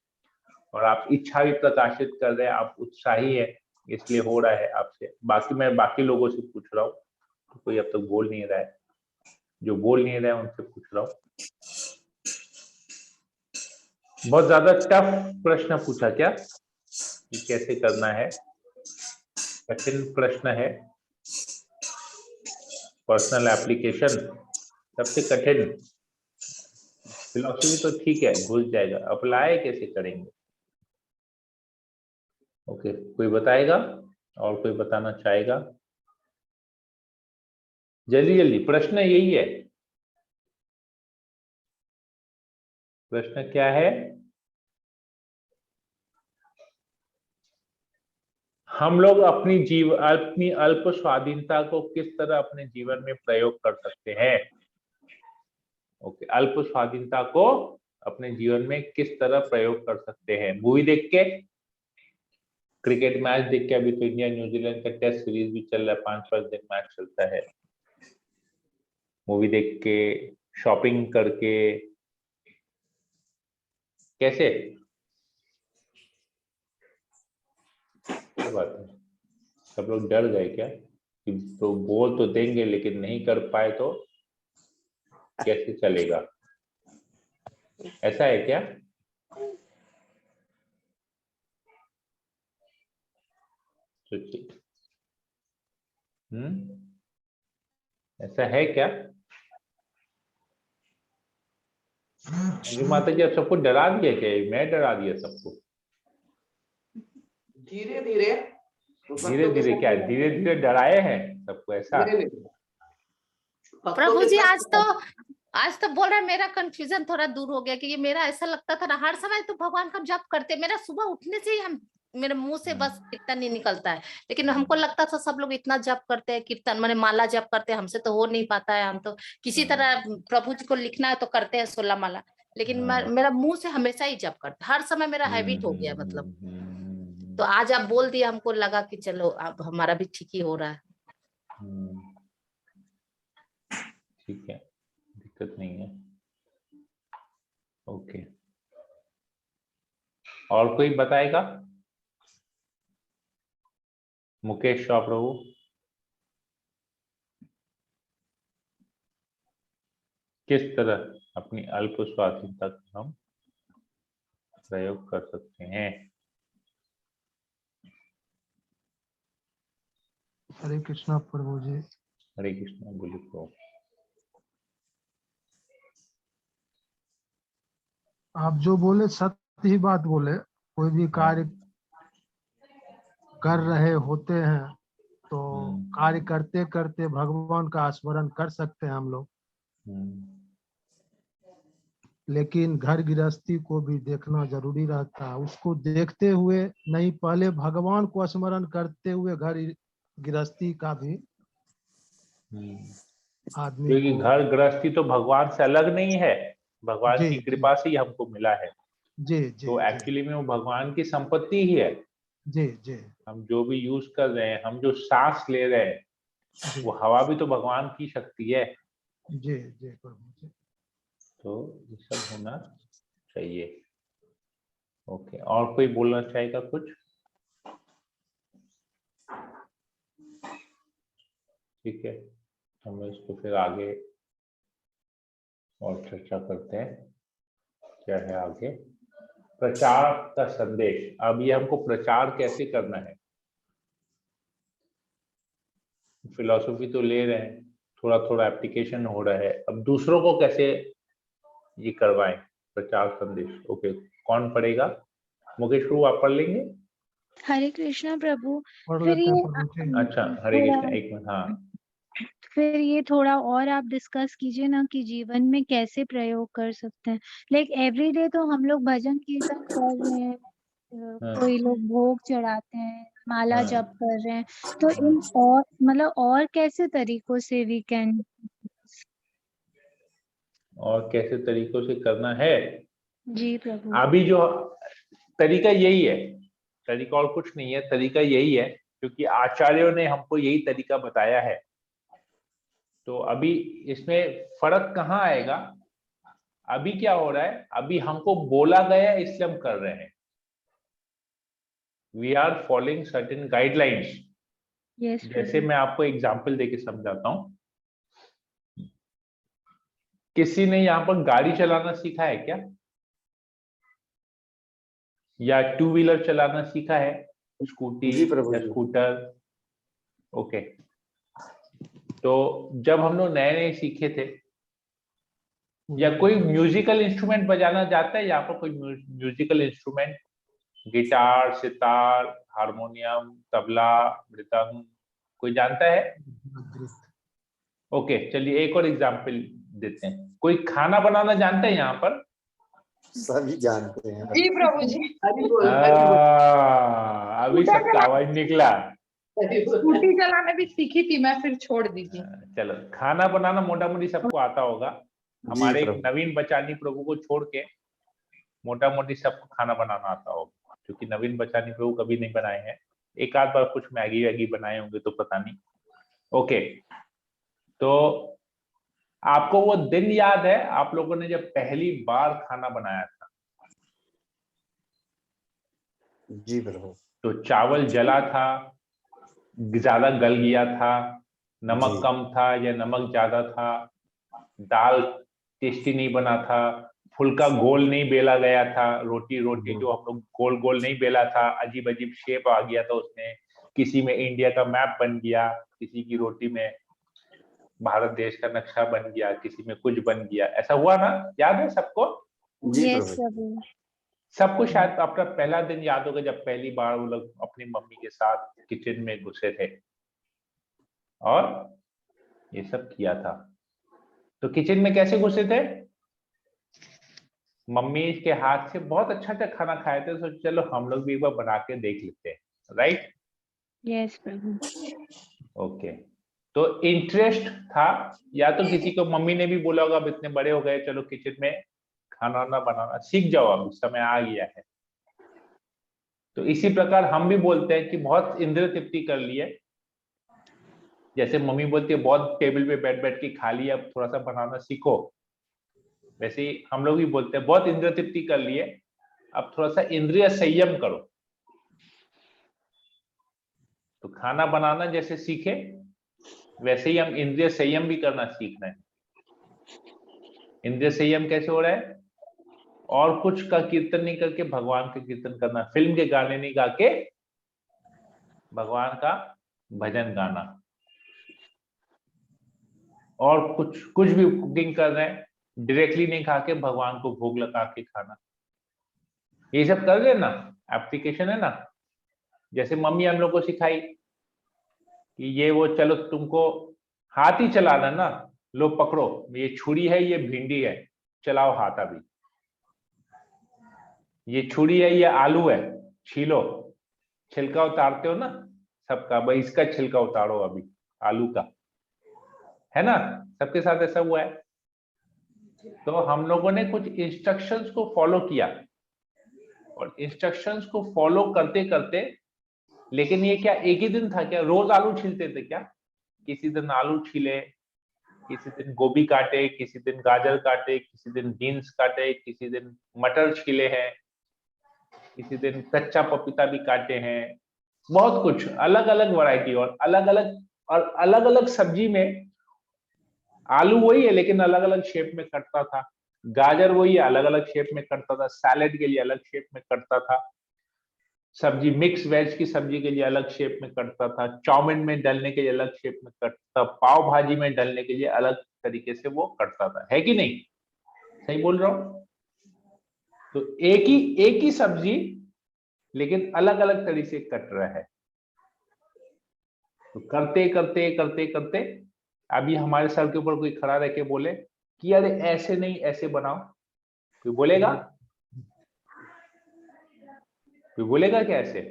[SPEAKER 1] और आप इच्छा भी प्रकाशित कर रहे हैं, आप उत्साही है, इसलिए हो रहा है आपसे। बाकी मैं बाकी लोगों से पूछ रहा हूँ, तो कोई अब तक बोल नहीं रहा है, जो बोल नहीं रहा है उनसे पूछ रहा हूँ। बहुत ज्यादा टफ प्रश्न पूछा क्या कि कैसे करना है? कठिन प्रश्न है। पर्सनल एप्लीकेशन सबसे कठिन। फिलोसफी तो ठीक है, घुस जाएगा, अप्लाई कैसे करेंगे? ओके, कोई बताएगा? और कोई बताना चाहेगा? जल्दी जल्दी, प्रश्न यही है। प्रश्न क्या है? हम लोग अपनी अल्प स्वाधीनता को किस तरह अपने जीवन में प्रयोग कर सकते हैं? ओके, अल्प स्वाधीनता को अपने जीवन में किस तरह प्रयोग कर सकते हैं? मूवी देख के, क्रिकेट मैच देख के, अभी तो इंडिया न्यूजीलैंड का टेस्ट सीरीज भी चल रहा है, 5-5 दिन मैच चलता है। मूवी देख के, शॉपिंग करके, कैसे? क्या बात है, सब लोग डर गए क्या कि तो बोल तो देंगे लेकिन नहीं कर पाए तो कैसे चलेगा? ऐसा है क्या? सोचिए। ऐसा है क्या? माता जी आप सबको डरा दिया क्या? मैं डरा दिया सबको?
[SPEAKER 6] धीरे धीरे
[SPEAKER 1] धीरे धीरे क्या? धीरे धीरे डराए हैं सबको ऐसा?
[SPEAKER 5] प्रभु जी आज तो बोल रहे हैं, मेरा कंफ्यूजन थोड़ा दूर हो गया, कि मेरा ऐसा लगता था ना हर समय तो भगवान का जप करते, मेरा सुबह उठने से ही हम मेरे मुंह से बस कीर्तन ही निकलता है, लेकिन हमको लगता था सब लोग इतना जप करते हैं, कीर्तन माने माला जप करते हैं, हमसे तो हो नहीं पाता है, हम तो किसी तरह प्रभु जी को लिखना है तो करते हैं 16 माला, लेकिन मेरा मुंह से हमेशा ही जप करता, हर समय मेरा हैबिट हो गया मतलब। तो आज आप बोल दिया, हमको लगा कि चलो अब हमारा भी ठीक ही हो रहा है।
[SPEAKER 1] ठीक है, दिक्कत नहीं है। ओके, और कोई बताएगा? मुकेश शाह प्रभु, किस तरह अपनी अल्प स्वाधीनता का हम प्रयोग कर सकते हैं?
[SPEAKER 7] हरे कृष्णा प्रभु जी।
[SPEAKER 1] हरे कृष्णा, बोलिए प्रभु।
[SPEAKER 7] आप जो बोले सत्य ही बात बोले, कोई भी कार्य कर रहे होते हैं तो कार्य करते करते भगवान का स्मरण कर सकते हैं हम लोग, लेकिन घर गृहस्थी को भी देखना जरूरी रहता है। उसको देखते हुए नहीं, पहले भगवान को स्मरण करते हुए घर गृहस्थी का भी आदमी
[SPEAKER 1] क्योंकि
[SPEAKER 7] को।
[SPEAKER 1] घर गृहस्थी तो भगवान से अलग नहीं है, भगवान
[SPEAKER 7] जी,
[SPEAKER 1] की कृपा से ही हमको मिला है।
[SPEAKER 7] जी जी
[SPEAKER 1] तो
[SPEAKER 7] जी
[SPEAKER 1] एक्चुअली में वो भगवान की संपत्ति ही है।
[SPEAKER 7] जी जी
[SPEAKER 1] हम जो भी यूज कर रहे हैं, हम जो सांस ले रहे हैं,
[SPEAKER 7] जी
[SPEAKER 1] वो हवा भी तो भगवान की शक्ति है।
[SPEAKER 7] जी जी प्रभु जी।
[SPEAKER 1] तो ये सब होना चाहिए। ओके, और कोई बोलना चाहेगा कुछ? ठीक है, हम इसको फिर आगे और चर्चा करते हैं। क्या है आगे? प्रचार का संदेश। अब ये हमको प्रचार कैसे करना है? फिलॉसफी तो ले रहे हैं, थोड़ा थोड़ा एप्लीकेशन हो रहा है, अब दूसरों को कैसे ये करवाएं प्रचार संदेश। ओके, कौन पढ़ेगा? मुकेश प्रभु आप पढ़ लेंगे?
[SPEAKER 3] हरे कृष्णा प्रभु।
[SPEAKER 7] पढ़
[SPEAKER 3] फिर
[SPEAKER 7] लेते हैं
[SPEAKER 3] ये
[SPEAKER 7] प्रभु जी।
[SPEAKER 1] अच्छा, हरे
[SPEAKER 3] थोड़ा
[SPEAKER 1] कृष्ण, एक मिनट। हाँ,
[SPEAKER 3] फिर ये थोड़ा और आप डिस्कस कीजिए ना कि जीवन में कैसे प्रयोग कर सकते हैं। लाइक एवरीडे तो हम लोग भजन कीर्तन कर रहे हैं,
[SPEAKER 1] हाँ,
[SPEAKER 3] कोई लोग भोग चढ़ाते हैं, माला
[SPEAKER 1] हाँ,
[SPEAKER 3] जप कर रहे हैं, तो इन और मतलब और कैसे तरीकों से वी कैन।
[SPEAKER 1] और कैसे तरीकों से करना है?
[SPEAKER 3] जी प्रभु।
[SPEAKER 1] अभी जो तरीका यही है, तरीका और कुछ नहीं है, तरीका यही है, क्योंकि आचार्यों ने हमको यही तरीका बताया है। तो अभी इसमें फर्क कहाँ आएगा? अभी क्या हो रहा है, अभी हमको बोला गया इसलिए हम कर रहे हैं। We are following certain guidelines.
[SPEAKER 3] Yes
[SPEAKER 1] जैसे
[SPEAKER 3] प्रभु।
[SPEAKER 1] मैं आपको एग्जांपल देके समझाता हूँ। किसी ने यहाँ पर गाड़ी चलाना सीखा है क्या? या टू व्हीलर चलाना सीखा है? स्कूटी
[SPEAKER 4] जी प्रभु
[SPEAKER 1] या
[SPEAKER 4] जी।
[SPEAKER 1] स्कूटर? ओके, तो जब हम लोग नए नए सीखे थे, या कोई म्यूजिकल इंस्ट्रूमेंट बजाना जाता है यहाँ पर? कोई musical instrument, guitar, sitar, harmonium, tabla, मृदंग, कोई जानता है? ओके, चलिए एक और एग्जांपल देते हैं। कोई खाना बनाना जानता है यहाँ पर?
[SPEAKER 4] सभी जानते हैं।
[SPEAKER 6] जी प्रभु जी।
[SPEAKER 1] अभी सबका आवाज निकला।
[SPEAKER 6] स्कूटी चलाना भी सीखी थी मैं, फिर छोड़ दी थी।
[SPEAKER 1] चलो, खाना बनाना मोटा मोटी सबको आता होगा।
[SPEAKER 4] जी
[SPEAKER 1] हमारे एक
[SPEAKER 4] प्रभु।
[SPEAKER 1] नवीन बचानी प्रभु को छोड़ के मोटा मोटी सबको खाना बनाना आता होगा, क्योंकि नवीन बचानी प्रभु कभी नहीं बनाए हैं। एक आध बार कुछ मैगी वैगी बनाए होंगे तो पता नहीं। ओके, तो आपको वो दिन याद है आप लोगों ने जब पहली बार खाना बनाया था?
[SPEAKER 4] जी प्रभु।
[SPEAKER 1] तो चावल जला था, ज्यादा गल गया था, नमक
[SPEAKER 4] जी।
[SPEAKER 1] कम था या नमक ज्यादा था, दाल टेस्टी नहीं बना था, फुल्का गोल नहीं बेला गया था, रोटी रोटी जो हम लोग गोल गोल नहीं बेला था, अजीब अजीब शेप आ गया था उसमें, किसी में इंडिया का मैप बन गया, किसी की रोटी में भारत देश का नक्शा बन गया, किसी में कुछ बन गया। ऐसा हुआ ना? याद है सबको?
[SPEAKER 4] जी
[SPEAKER 3] यस
[SPEAKER 4] प्रभु।
[SPEAKER 3] प्रभु।
[SPEAKER 1] सबको शायद अपना पहला दिन याद होगा जब पहली बार वो लोग अपनी मम्मी के साथ किचन में घुसे थे और ये सब किया था। तो किचन में कैसे घुसे थे? मम्मी के हाथ से बहुत अच्छा अच्छा खाना खाए थे, तो चलो हम लोग भी एक बार बना के देख लेते हैं, राइट?
[SPEAKER 3] यस प्रभु।
[SPEAKER 1] ओके, तो इंटरेस्ट था, या तो किसी को मम्मी ने भी बोला होगा अब इतने बड़े हो गए, चलो किचन में खाना वाना बनाना सीख जाओ, अब समय आ गया है। तो इसी प्रकार हम भी बोलते हैं कि बहुत इंद्र तृप्ति कर लिए, जैसे मम्मी बोलती है बहुत टेबल पे बैठ बैठ के खा लिया, अब थोड़ा सा बनाना सीखो, वैसे ही हम लोग भी बोलते हैं बहुत इंद्र तृप्ति कर लिए, अब थोड़ा सा इंद्रिय संयम करो। तो खाना बनाना जैसे सीखे, वैसे ही हम इंद्रिय संयम भी करना सीखना है। इंद्रिय संयम कैसे हो रहा है? और कुछ का कीर्तन नहीं करके भगवान का कीर्तन करना, फिल्म के गाने नहीं गा के भगवान का भजन गाना, और कुछ भी कुकिंग कर रहे हैं डायरेक्टली नहीं खा के भगवान को भोग लगा के खाना। ये सब कर लेना, एप्लीकेशन है ना। जैसे मम्मी हम लोग को सिखाई कि ये वो, चलो तुमको हाथ ही चलाना ना, लो पकड़ो, ये छुरी है, ये भिंडी है, चलाओ हाथ। अभी ये छुरी है, ये आलू है, छीलो, छिलका उतारते हो ना सबका, भाई इसका छिलका उतारो अभी, आलू का, है ना? सबके साथ ऐसा हुआ है। तो हम लोगों ने कुछ इंस्ट्रक्शंस को फॉलो किया, और इंस्ट्रक्शंस को फॉलो करते करते, लेकिन ये क्या एक ही दिन था क्या? रोज आलू छीलते थे क्या? किसी दिन आलू छीले, किसी दिन गोभी काटे, किसी दिन गाजर काटे, किसी दिन बीन्स काटे, किसी दिन मटर छीले हैं, किसी दिन कच्चा पपीता भी काटे हैं, बहुत कुछ अलग अलग वैरायटी। और अलग अलग सब्जी में आलू वही है लेकिन अलग अलग शेप में कटता था, गाजर वही है अलग अलग शेप में कटता था, सैलेड के लिए अलग शेप में कटता था, सब्जी मिक्स वेज की सब्जी के लिए अलग शेप में कटता था, चाउमीन में डालने के लिए अलग शेप में कटता, पाव भाजी में डालने के लिए अलग तरीके से वो कटता था, है कि नहीं? सही बोल रहा हूं? तो एक ही सब्जी लेकिन अलग अलग तरीके से कट रहा है। तो करते करते करते करते अभी हमारे सर के ऊपर कोई खड़ा रह के बोले कि अरे ऐसे नहीं ऐसे बनाओ, कोई बोलेगा? कोई बोलेगा क्या ऐसे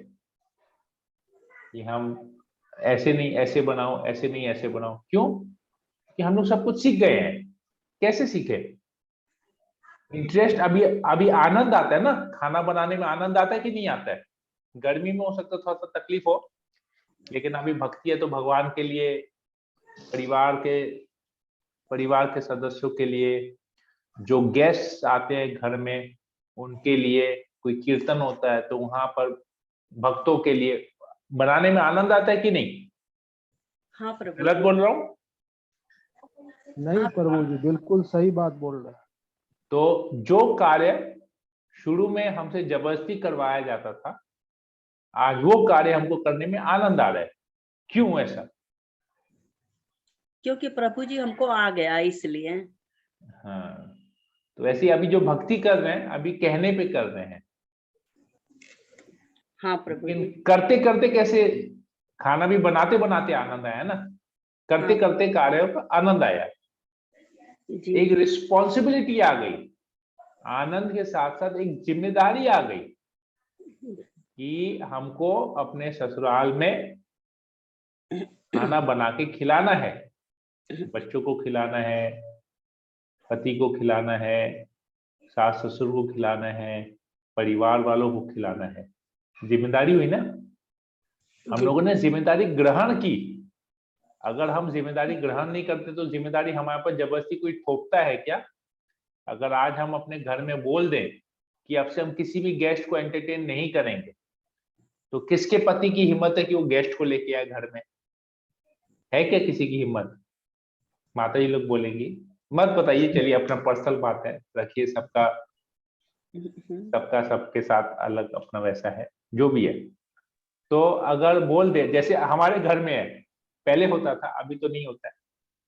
[SPEAKER 1] कि हम ऐसे नहीं ऐसे बनाओ, ऐसे नहीं ऐसे बनाओ? क्यों? कि हम लोग सब कुछ सीख गए हैं। कैसे सीखे? इंटरेस्ट, अभी आनंद आता है ना, खाना बनाने में आनंद आता है कि नहीं आता है? गर्मी में हो सकता है थोड़ा सा तकलीफ हो, लेकिन अभी भक्ति है तो भगवान के लिए, परिवार के सदस्यों के लिए, जो गेस्ट आते हैं घर में उनके लिए, कोई कीर्तन होता है तो वहां पर भक्तों के लिए बनाने में आनंद आता है कि नहीं?
[SPEAKER 8] हाँ प्रभु।
[SPEAKER 1] गलत बोल रहा हूँ?
[SPEAKER 7] नहीं प्रभु जी, बिल्कुल सही बात बोल रहे हैं।
[SPEAKER 1] तो जो कार्य शुरू में हमसे जबरदस्ती करवाया जाता था, आज वो कार्य हमको करने में आनंद आ रहा है। क्यों ऐसा?
[SPEAKER 8] क्योंकि प्रभु जी हमको आ गया इसलिए।
[SPEAKER 1] हाँ, तो ऐसे अभी जो भक्ति कर रहे हैं अभी कहने पे कर रहे हैं,
[SPEAKER 8] हाँ प्रभु जी।
[SPEAKER 1] लेकिन करते करते कैसे? खाना भी बनाते बनाते आनंद आया ना, करते
[SPEAKER 8] हाँ।
[SPEAKER 1] करते कार्य का आनंद आया,
[SPEAKER 8] जी।
[SPEAKER 1] एक रिस्पॉन्सिबिलिटी आ गई, आनंद के साथ साथ एक जिम्मेदारी आ गई कि हमको अपने ससुराल में खाना बना के खिलाना है, बच्चों को खिलाना है, पति को खिलाना है, सास ससुर को खिलाना है, परिवार वालों को खिलाना है। जिम्मेदारी हुई ना, हम लोगों ने जिम्मेदारी ग्रहण की। अगर हम जिम्मेदारी ग्रहण नहीं करते तो जिम्मेदारी हमारे पर जबरदस्ती कोई थोपता है क्या? अगर आज हम अपने घर में बोल दें कि अब से हम किसी भी गेस्ट को एंटरटेन नहीं करेंगे, तो किसके पति की हिम्मत है कि वो गेस्ट को लेके आए घर में? है क्या किसी की हिम्मत? माता जी लोग बोलेंगी, मत बताइए, चलिए अपना पर्सनल बात है, रखिए, सबका सबके साथ अलग अपना वैसा है, जो भी है। तो अगर बोल दे, जैसे हमारे घर में है, पहले होता था, अभी तो नहीं होता है,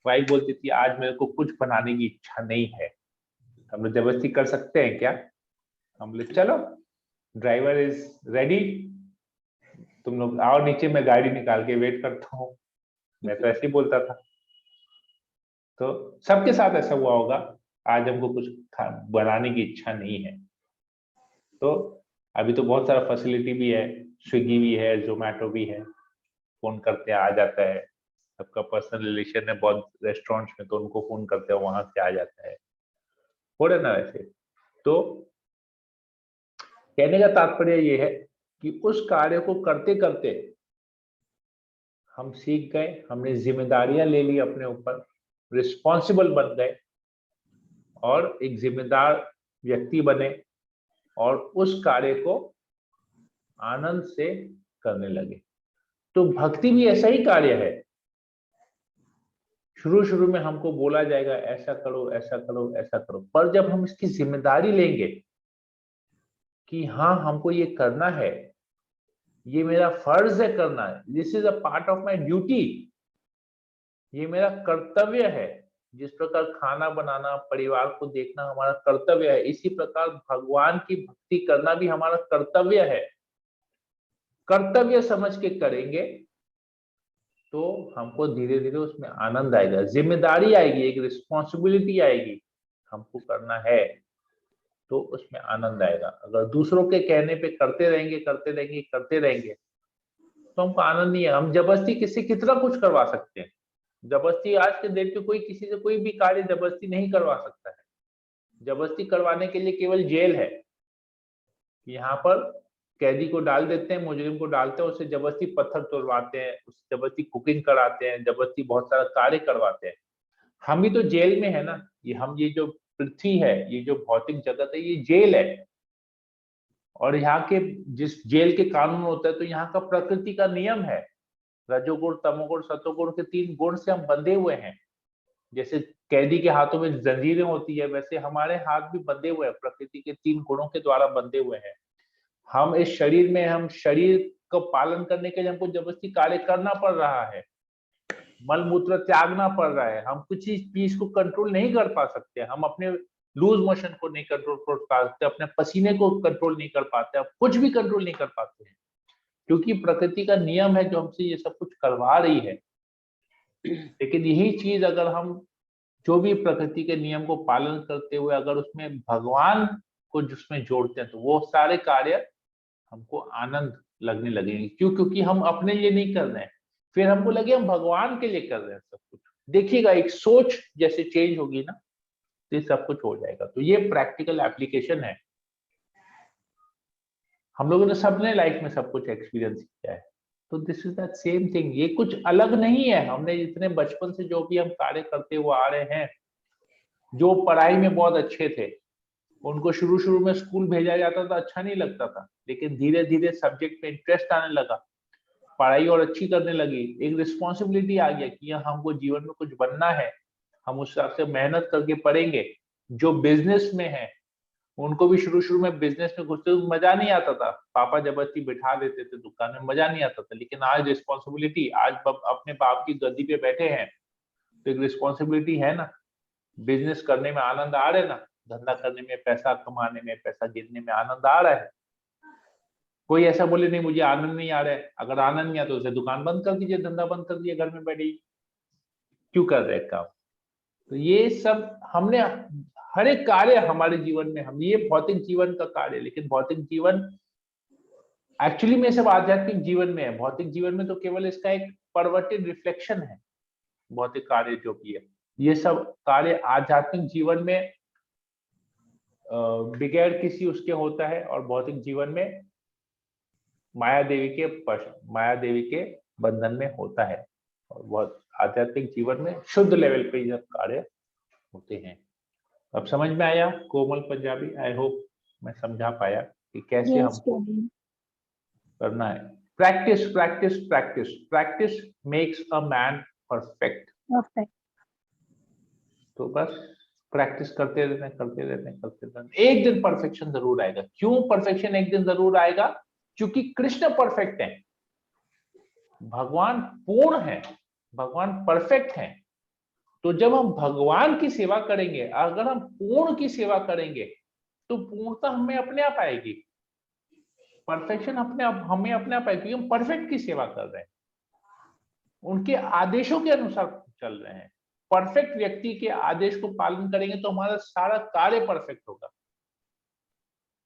[SPEAKER 1] वाइफ बोलती थी आज मेरे को कुछ बनाने की इच्छा नहीं है, हम लोग जबरदस्ती कर सकते हैं क्या? हम बोले चलो ड्राइवर इज रेडी, तुम लोग आओ नीचे, मैं गाड़ी निकाल के वेट करता हूँ। मैं तो ऐसे ही बोलता था। तो सबके साथ ऐसा हुआ होगा, आज हमको कुछ बनाने की इच्छा नहीं है। तो अभी तो बहुत सारा फैसिलिटी भी है, स्विगी भी है, जोमेटो भी है, फोन करते आ जाता है, सबका पर्सनल रिलेशन है, बहुत रेस्टोरेंट्स में तो उनको फोन करते हैं वहां से आ जाता है, हो रहा है ना वैसे। तो कहने का तात्पर्य ये है कि उस कार्य को करते करते हम सीख गए, हमने जिम्मेदारियां ले ली अपने ऊपर, रिस्पॉन्सिबल बन गए और एक जिम्मेदार व्यक्ति बने और उस कार्य को आनंद से करने लगे। तो भक्ति भी ऐसा ही कार्य है। शुरू में हमको बोला जाएगा ऐसा करो ऐसा करो ऐसा करो, पर जब हम इसकी जिम्मेदारी लेंगे कि हाँ हमको ये करना है, ये मेरा फर्ज है करना है, this is a part of my duty, ये मेरा कर्तव्य है। जिस प्रकार खाना बनाना, परिवार को देखना हमारा कर्तव्य है, इसी प्रकार भगवान की भक्ति करना भी हमारा कर्तव्य है। कर्तव्य समझ के करेंगे तो हमको धीरे धीरे उसमें आनंद आएगा, जिम्मेदारी आएगी, एक रिस्पॉन्सिबिलिटी आएगी, हमको करना है तो उसमें आनंद आएगा। अगर दूसरों के कहने पे करते रहेंगे तो हमको आनंद नहीं है। हम जबरदस्ती किसी कितना कुछ करवा सकते हैं, जबरदस्ती आज के डेट में कोई किसी से कोई भी कार्य जबरदस्ती नहीं करवा सकता है। जबरदस्ती करवाने के लिए केवल जेल है, यहाँ पर कैदी को डाल देते हैं, मुजरिम को डालते हैं, उससे जबरदस्ती पत्थर तोड़वाते हैं, उससे जबरदस्ती कुकिंग कराते हैं, जबरदस्ती बहुत सारा कार्य करवाते हैं। हम भी तो जेल में है ना, ये जो पृथ्वी है, ये जो भौतिक जगत है, ये जेल है। और यहाँ के जिस जेल के कानून होता है, तो यहाँ का प्रकृति का नियम है, रजोगुण, तमोगुण, सतोगुण के 3 गुण से हम बंधे हुए हैं। जैसे कैदी के हाथों में जंजीरें होती है, वैसे हमारे हाथ भी बंधे हुए हैं, प्रकृति के 3 गुणों के द्वारा बंधे हुए हैं। हम इस शरीर में, हम शरीर को पालन करने के लिए हमको जबरदस्ती कार्य करना पड़ रहा है, मल मूत्र त्यागना पड़ रहा है। हम कुछ चीज को कंट्रोल नहीं कर पा सकते, हम अपने लूज मोशन को नहीं कंट्रोल कर पाते, अपने पसीने को कंट्रोल नहीं कर पाते, आप कुछ भी कंट्रोल नहीं कर पाते हैं, क्योंकि प्रकृति का नियम है जो हमसे ये सब कुछ करवा रही है। लेकिन यही चीज अगर हम जो भी प्रकृति के नियम को पालन करते हुए अगर उसमें भगवान को जिसमें जोड़ते हैं, तो वो सारे कार्य हमको आनंद लगने लगेंगे। क्यों? क्योंकि हम अपने लिए नहीं कर रहे हैं, फिर हमको लगे हम भगवान के लिए कर रहे हैं सब कुछ। देखिएगा, एक सोच जैसे चेंज होगी ना, तो सब कुछ हो जाएगा। तो ये प्रैक्टिकल एप्लीकेशन है, हम लोगों ने सबने लाइफ में सब कुछ एक्सपीरियंस किया है। तो this is that same thing, ये कुछ अलग नहीं है। हमने जितने बचपन से जो भी हम कार्य करते हुए आ रहे हैं, जो पढ़ाई में बहुत अच्छे थे, उनको शुरू में स्कूल भेजा जाता था, अच्छा नहीं लगता था, लेकिन धीरे धीरे सब्जेक्ट में इंटरेस्ट आने लगा, पढ़ाई और अच्छी करने लगी, एक रिस्पॉन्सिबिलिटी आ गया कि हमको जीवन में कुछ बनना है, हम उस हिसाब से मेहनत करके पढ़ेंगे। जो बिजनेस में है, उनको भी शुरू में बिजनेस में घुसते हुए मजा नहीं आता था, पापा जबरदस्ती बिठा देते थे दुकान में, मजा नहीं आता था। लेकिन आज रिस्पॉन्सिबिलिटी, आज अपने बाप की गद्दी पे बैठे हैं, तो एक रिस्पॉन्सिबिलिटी है ना, बिजनेस करने में आनंद आ रहा है ना, धंधा करने में, पैसा कमाने में, पैसा गिनने में आनंद आ रहा है। कोई ऐसा बोले नहीं मुझे आनंद नहीं आ रहा है, अगर आनंद नहीं आता तो उसे दुकान बंद कर दीजिए, धंधा बंद कर दीजिए, घर में बैठिए, क्यों कर रहे काम। तो ये सब हमने हर एक कार्य हमारे जीवन में, हम ये भौतिक जीवन का कार्य, लेकिन भौतिक जीवन एक्चुअली में सब आध्यात्मिक जीवन में है। भौतिक जीवन में तो केवल इसका एक परवर्टेड रिफ्लेक्शन है, भौतिक कार्य जो भी है, ये सब कार्य आध्यात्मिक जीवन में बगैर किसी उसके होता है, और भौतिक जीवन में माया देवी के बंधन में होता है। और बहुत आध्यात्मिक जीवन में शुद्ध लेवल पे ये कार्य होते हैं। अब समझ में आया कोमल पंजाबी? आई होप मैं समझा पाया कि कैसे हमको करना है। Practice practice practice practice makes a man perfect. तो बस प्रैक्टिस करते रहते, एक दिन परफेक्शन जरूर आएगा। क्यों परफेक्शन एक दिन जरूर आएगा? क्योंकि कृष्ण परफेक्ट है, भगवान पूर्ण है, भगवान परफेक्ट है। तो जब हम भगवान की सेवा करेंगे, अगर हम पूर्ण की सेवा करेंगे, तो पूर्णता हमें अपने आप आएगी, परफेक्शन अपने आप हमें अपने आप आएगी, क्योंकि हम परफेक्ट की सेवा कर रहे हैं, उनके आदेशों के अनुसार चल रहे हैं। परफेक्ट व्यक्ति के आदेश को पालन करेंगे तो हमारा सारा कार्य परफेक्ट होगा।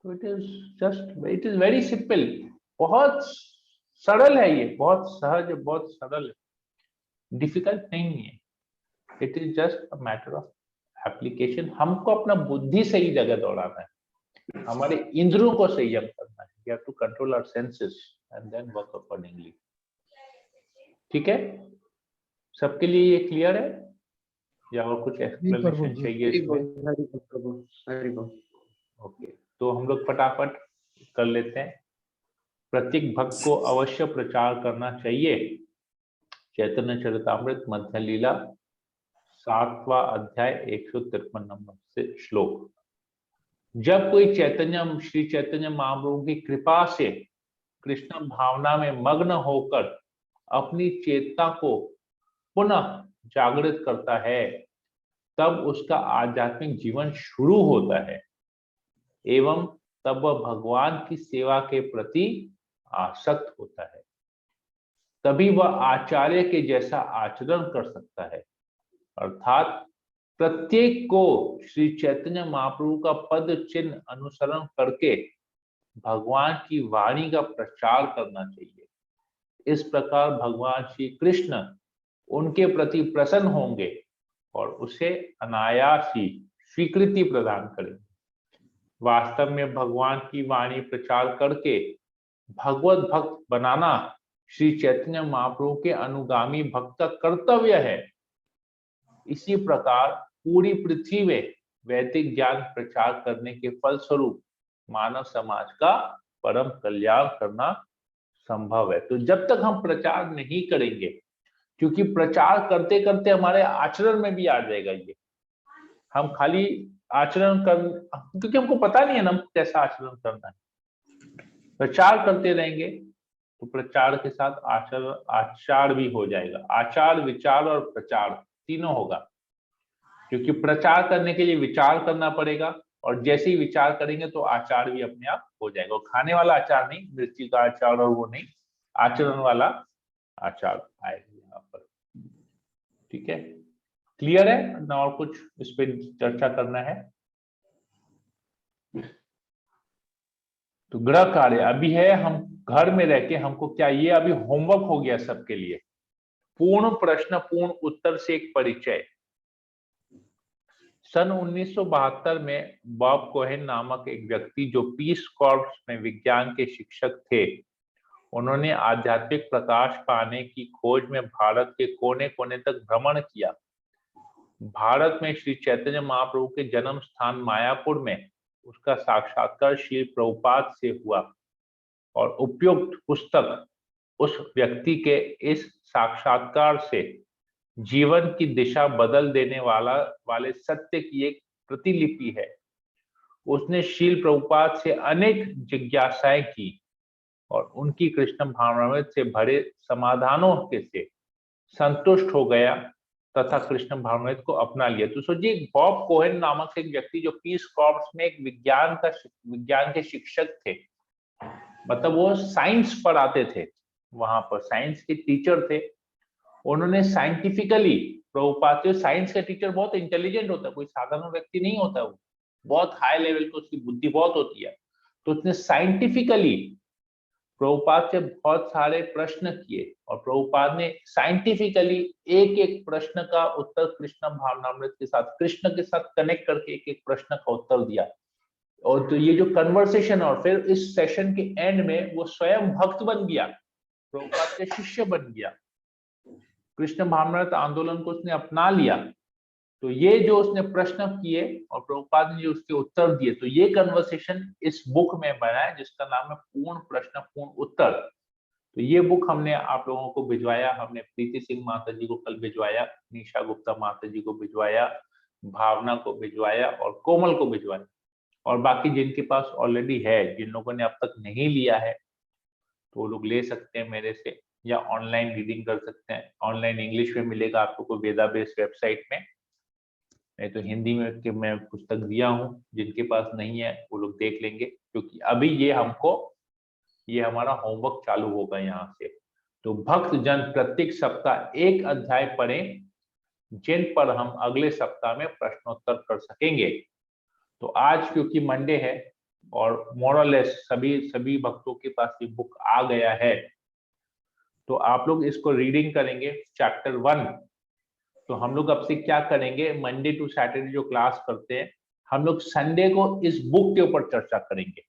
[SPEAKER 1] तो इट इज वेरी सिंपल, बहुत सरल है, ये बहुत सहज, बहुत सरल है, डिफिकल्ट नहीं है। It is just a matter of application. हमको अपना बुद्धि सही जगह दौड़ाना है, हमारे इंद्रियों को संयम करना है। We have to control our senses and then work accordingly. ठीक है, सबके लिए ये क्लियर है या और कुछ एक्सप्लेनेशन चाहिए इसमें? ओके, तो हम लोग फटाफट कर लेते हैं। प्रत्येक भक्त को अवश्य प्रचार करना चाहिए चैतन्य चरितामृत मध्य लीला 7वां अध्याय 153 नंबर से श्लोक। जब कोई श्री चैतन्य महाप्रभु की कृपा से कृष्ण भावना में मग्न होकर अपनी चेतना को पुनः जागृत करता है, तब उसका आध्यात्मिक जीवन शुरू होता है एवं तब वह भगवान की सेवा के प्रति आसक्त होता है। तभी वह आचार्य के जैसा आचरण कर सकता है, अर्थात प्रत्येक को श्री चैतन्य महाप्रभु का पद चिन्ह अनुसरण करके भगवान की वाणी का प्रचार करना चाहिए। इस प्रकार भगवान श्री कृष्ण उनके प्रति प्रसन्न होंगे और उसे अनायास ही स्वीकृति प्रदान करेंगे। वास्तव में भगवान की वाणी प्रचार करके भगवत भक्त बनाना श्री चैतन्य महाप्रभु के अनुगामी भक्त का कर्तव्य है। इसी प्रकार पूरी पृथ्वी में वैदिक ज्ञान प्रचार करने के फलस्वरूप मानव समाज का परम कल्याण करना संभव है। तो जब तक हम प्रचार नहीं करेंगे, क्योंकि प्रचार करते करते हमारे आचरण में भी आ जाएगा ये, हम खाली आचरण कर, क्योंकि हमको पता नहीं है ना कैसा आचरण करना है। प्रचार करते रहेंगे तो प्रचार के साथ आचार भी हो जाएगा। आचार, विचार और प्रचार तीनों होगा, क्योंकि प्रचार करने के लिए विचार करना पड़ेगा और जैसे ही विचार करेंगे तो आचार भी अपने आप हो जाएगा। और खाने वाला आचार नहीं, मिर्ची का आचार और वो नहीं, आचरण वाला आचार आएगा यहाँ पर। ठीक है, क्लियर है ना? और कुछ इस पे चर्चा करना है? तो गृह कार्य अभी है, हम घर में रह के हमको क्या, ये अभी होमवर्क हो गया सबके लिए। पूर्ण प्रश्न पूर्ण उत्तर से एक परिचय। सन 1972 में बॉब कोहेन नामक एक व्यक्ति जो पीस कॉर्प्स में विज्ञान के शिक्षक थे, उन्होंने आध्यात्मिक प्रकाश पाने की खोज में भारत के कोने कोने तक भ्रमण किया। भारत में श्री चैतन्य महाप्रभु के जन्म स्थान मायापुर में उसका साक्षात्कार श्री प्रभुपाद से हुआ और उपयुक्त पुस्तक उस व्यक्ति के इस साक्षात्कार से जीवन की दिशा बदल देने वाले सत्य की एक प्रतिलिपि है। उसने श्रील प्रभुपाद से अनेक जिज्ञासाएं की और उनकी कृष्ण भावनामृत से भरे समाधानों के से संतुष्ट हो गया तथा कृष्ण भावनामृत को अपना लिया। तो सोचिए, बॉब कोहेन नामक एक व्यक्ति जो पीस कॉर्प्स में एक विज्ञान के शिक्षक थे, मतलब वो साइंस पढ़ाते थे, वहां पर साइंस के टीचर थे। उन्होंने साइंटिफिकली प्रभुपाद के, साइंस का टीचर बहुत इंटेलिजेंट होता है, कोई साधारण व्यक्ति नहीं होता, वो बहुत हाई लेवल की उसकी बुद्धि बहुत होती है। तो उसने साइंटिफिकली प्रभुपाद से बहुत सारे प्रश्न किए और प्रभुपाद ने साइंटिफिकली एक एक प्रश्न का उत्तर कृष्ण भावनामृत के साथ, कृष्ण के साथ कनेक्ट करके एक एक प्रश्न का उत्तर दिया। और तो ये जो कन्वर्सेशन, और फिर इस सेशन के एंड में वो स्वयं भक्त बन गया, प्रभुपाद के शिष्य बन गया, कृष्ण भावनामृत आंदोलन को उसने अपना लिया। तो ये जो उसने प्रश्न किए और प्रभुपाद ने जो उसके उत्तर दिए, तो ये कन्वर्सेशन इस बुक में बना है जिसका नाम है पूर्ण प्रश्न पूर्ण उत्तर। तो ये बुक हमने आप लोगों को भिजवाया, हमने प्रीति सिंह माता जी को कल भिजवाया, निशा गुप्ता माता जी को भिजवाया, भावना को भिजवाया और कोमल को भिजवाया। और बाकी जिनके पास ऑलरेडी है, जिन लोगों ने अब तक नहीं लिया है, तो वो लोग ले सकते हैं मेरे से, या ऑनलाइन रीडिंग कर सकते हैं। ऑनलाइन इंग्लिश में मिलेगा आप लोगों को वेदाबेस वेबसाइट में, नहीं तो हिंदी में कि मैं पुस्तक दिया हूँ, जिनके पास नहीं है वो लोग देख लेंगे, क्योंकि अभी ये हमारा होमवर्क चालू होगा यहाँ से। तो भक्त जन प्रत्येक सप्ताह एक अध्याय पढ़ें, जिन पर हम अगले सप्ताह में प्रश्नोत्तर कर सकेंगे। तो आज क्योंकि मंडे है और मोरलेस सभी भक्तों के पास ये बुक आ गया है, तो आप लोग इसको रीडिंग करेंगे चैप्टर 1। तो हम लोग अब से क्या करेंगे, मंडे टू सैटरडे जो क्लास करते हैं, हम लोग संडे को इस बुक के ऊपर चर्चा करेंगे।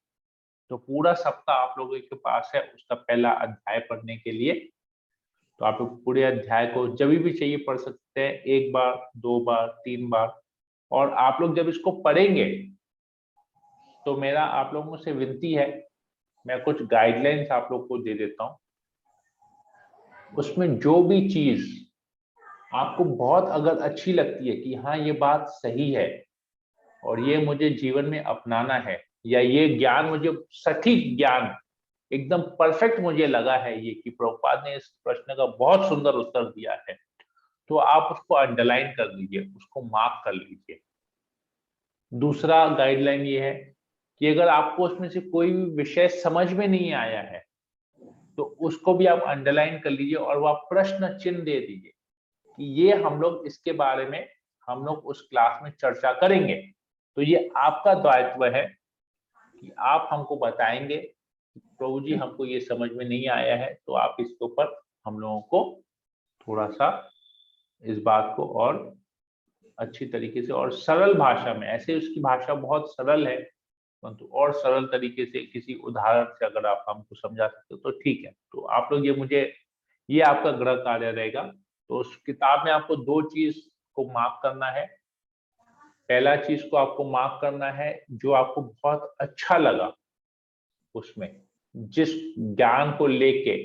[SPEAKER 1] तो पूरा सप्ताह आप लोगों के पास है उसका पहला अध्याय पढ़ने के लिए। तो आप लोग पूरे अध्याय को जब भी चाहिए पढ़ सकते हैं, 1 बार 2 बार 3 बार। और आप लोग जब इसको पढ़ेंगे तो मेरा आप लोगों से विनती है, मैं कुछ गाइडलाइंस आप लोग को दे देता हूँ। उसमें जो भी चीज आपको बहुत अगर अच्छी लगती है कि हाँ ये बात सही है और ये मुझे जीवन में अपनाना है, या ये ज्ञान मुझे सटीक ज्ञान एकदम परफेक्ट मुझे लगा है ये, कि प्रभुपाद ने इस प्रश्न का बहुत सुंदर उत्तर दिया है, तो आप उसको अंडरलाइन कर लीजिए, उसको मार्क कर लीजिए। दूसरा गाइडलाइन ये है कि अगर आपको उसमें से कोई भी विषय समझ में नहीं आया है तो उसको भी आप अंडरलाइन कर लीजिए और वह प्रश्न चिन्ह दे दीजिए कि ये हम लोग इसके बारे में हम लोग उस क्लास में चर्चा करेंगे। तो ये आपका दायित्व है कि आप हमको बताएंगे प्रभु जी हमको ये समझ में नहीं आया है, तो आप इसके ऊपर हम लोगों को थोड़ा सा इस बात को और अच्छी तरीके से और सरल भाषा में, ऐसे उसकी भाषा बहुत सरल है, परंतु और सरल तरीके से किसी उदाहरण से अगर आप हमको समझा सकते हो तो ठीक है। तो आप लोग ये आपका गृह कार्य रहेगा। तो उस किताब में आपको 2 चीज को मार्क करना है। पहला चीज को आपको मार्क करना है जो आपको बहुत अच्छा लगा, उसमें जिस ज्ञान को लेके,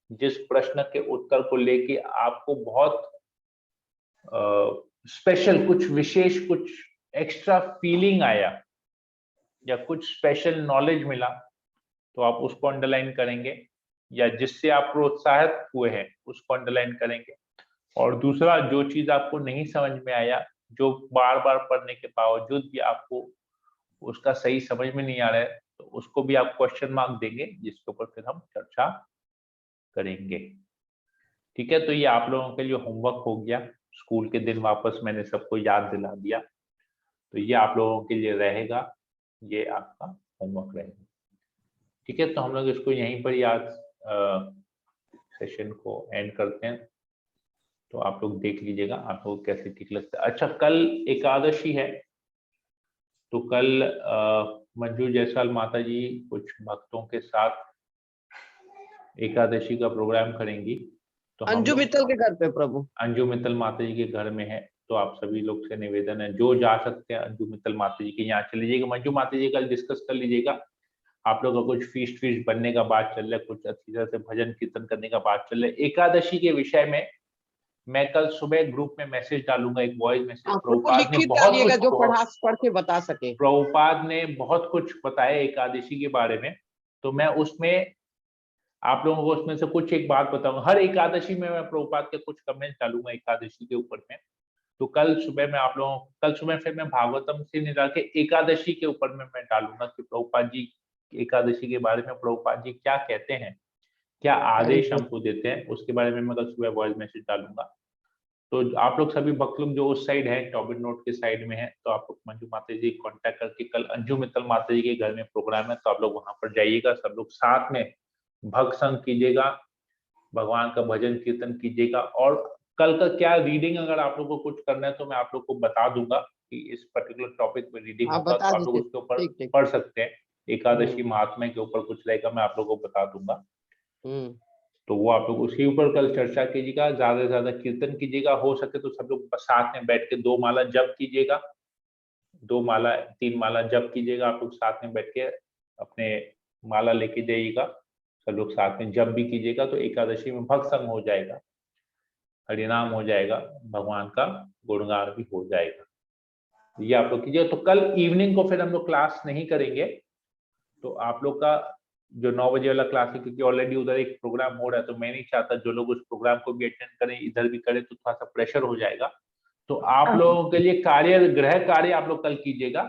[SPEAKER 1] जिस प्रश्न के उत्तर को लेके आपको बहुत स्पेशल, कुछ विशेष, कुछ एक्स्ट्रा फीलिंग आया या कुछ स्पेशल नॉलेज मिला, तो आप उसको अंडरलाइन करेंगे, या जिससे आप प्रोत्साहित हुए हैं उसको अंडरलाइन करेंगे। और दूसरा, जो चीज आपको नहीं समझ में आया, जो बार बार पढ़ने के बावजूद भी आपको उसका सही समझ में नहीं आ रहा है, तो उसको भी आप क्वेश्चन मार्क देंगे, जिसके ऊपर फिर हम चर्चा करेंगे। ठीक है, तो ये आप लोगों के लिए होमवर्क हो गया। स्कूल के दिन वापस मैंने सबको याद दिला दिया, तो ये आप लोगों के लिए रहेगा, ये आपका होमवर्क रहेगा। ठीक है, तो हम लोग इसको यहीं पर आज सेशन को एंड करते हैं। तो आप लोग देख लीजिएगा आपको कैसे ठीक लगता है। अच्छा, कल एकादशी है, तो कल मंजू जायसवाल माता जी कुछ भक्तों के साथ एकादशी का प्रोग्राम करेंगी। तो
[SPEAKER 9] अंजू मित्तल के घर पे प्रभु,
[SPEAKER 1] अंजू मित्तल माता जी के घर में है। तो आप सभी लोग से निवेदन है, जो जा सकते हैं अंजू मित्तल माता जी के यहाँ चले लीजिएगा। मंजू माता जी कल डिस्कस कर लीजिएगा। आप लोगों का कुछ फीस्ट बनने का बात चल रहा है, कुछ अच्छी तरह से भजन कीर्तन करने का बात चल रहा है। एकादशी के विषय में मैं कल सुबह ग्रुप में मैसेज डालूंगा, एक वॉइस मैसेज। प्रभुपाद ने बहुत
[SPEAKER 9] जो पढ़ के बता सके।
[SPEAKER 1] प्रभुपाद ने बहुत कुछ बताया एकादशी के बारे में, तो मैं उसमें आप लोगों को उसमें से कुछ एक बात बताऊंगा। हर एकादशी में मैं प्रभुपाद के कुछ कमेंट डालूंगा एकादशी के ऊपर में। तो कल सुबह मैं आप लोगों कल सुबह फिर मैं भागवतम से निकाल के एकादशी के ऊपर में मैं डालूंगा कि प्रभुपाद जी एकादशी के बारे में प्रभुपाद जी क्या कहते हैं, क्या आदेश हमको देते हैं, उसके बारे में मैं कल सुबह वॉइस मैसेज डालूंगा। तो आप लोग सभी भक्त लोग जो उस साइड है, टॉबिन नोट के साइड में है, तो आप लोग मंजू माता जी कांटेक्ट करके, कल अंजू मित्तल माता जी के घर में प्रोग्राम है, तो आप लोग वहां पर जाइएगा। सब लोग साथ में भक्त संग कीजिएगा, भगवान का भजन कीर्तन कीजिएगा। और कल का क्या रीडिंग अगर आप लोग को कुछ करना है तो मैं आप लोग को बता दूंगा कि इस पर्टिकुलर टॉपिक में रीडिंग होगा, तो आप लोग उसके ऊपर पढ़ सकते हैं। एकादशी महात्म्य के ऊपर कुछ रहेगा, मैं आप लोग को बता दूंगा। तो वो आप लोग उसके ऊपर कल चर्चा कीजिएगा, ज्यादा से ज्यादा कीर्तन कीजिएगा। हो सके तो सब लोग साथ में बैठ के 2 माला जप कीजिएगा, 2 माला 3 माला जप कीजिएगा। आप लोग साथ में बैठ के अपने माला लेके जाइएगा, सब लोग साथ में जप भी कीजिएगा। तो एकादशी में भक्त संग हो जाएगा, हरिनाम हो जाएगा, भगवान का गुणगान भी हो जाएगा। ये आप लोग कीजिएगा। तो कल इवनिंग को फिर हम लोग क्लास नहीं करेंगे। तो आप लोग का जो 9 बजे वाला क्लास है, क्योंकि ऑलरेडी उधर एक प्रोग्राम हो रहा है, तो मैं नहीं चाहता जो लोग उस प्रोग्राम को भी अटेंड करें इधर भी करें, तो थोड़ा सा प्रेशर हो जाएगा। तो आप लोगों के लिए गृह कार्य आप लोग कल कीजिएगा।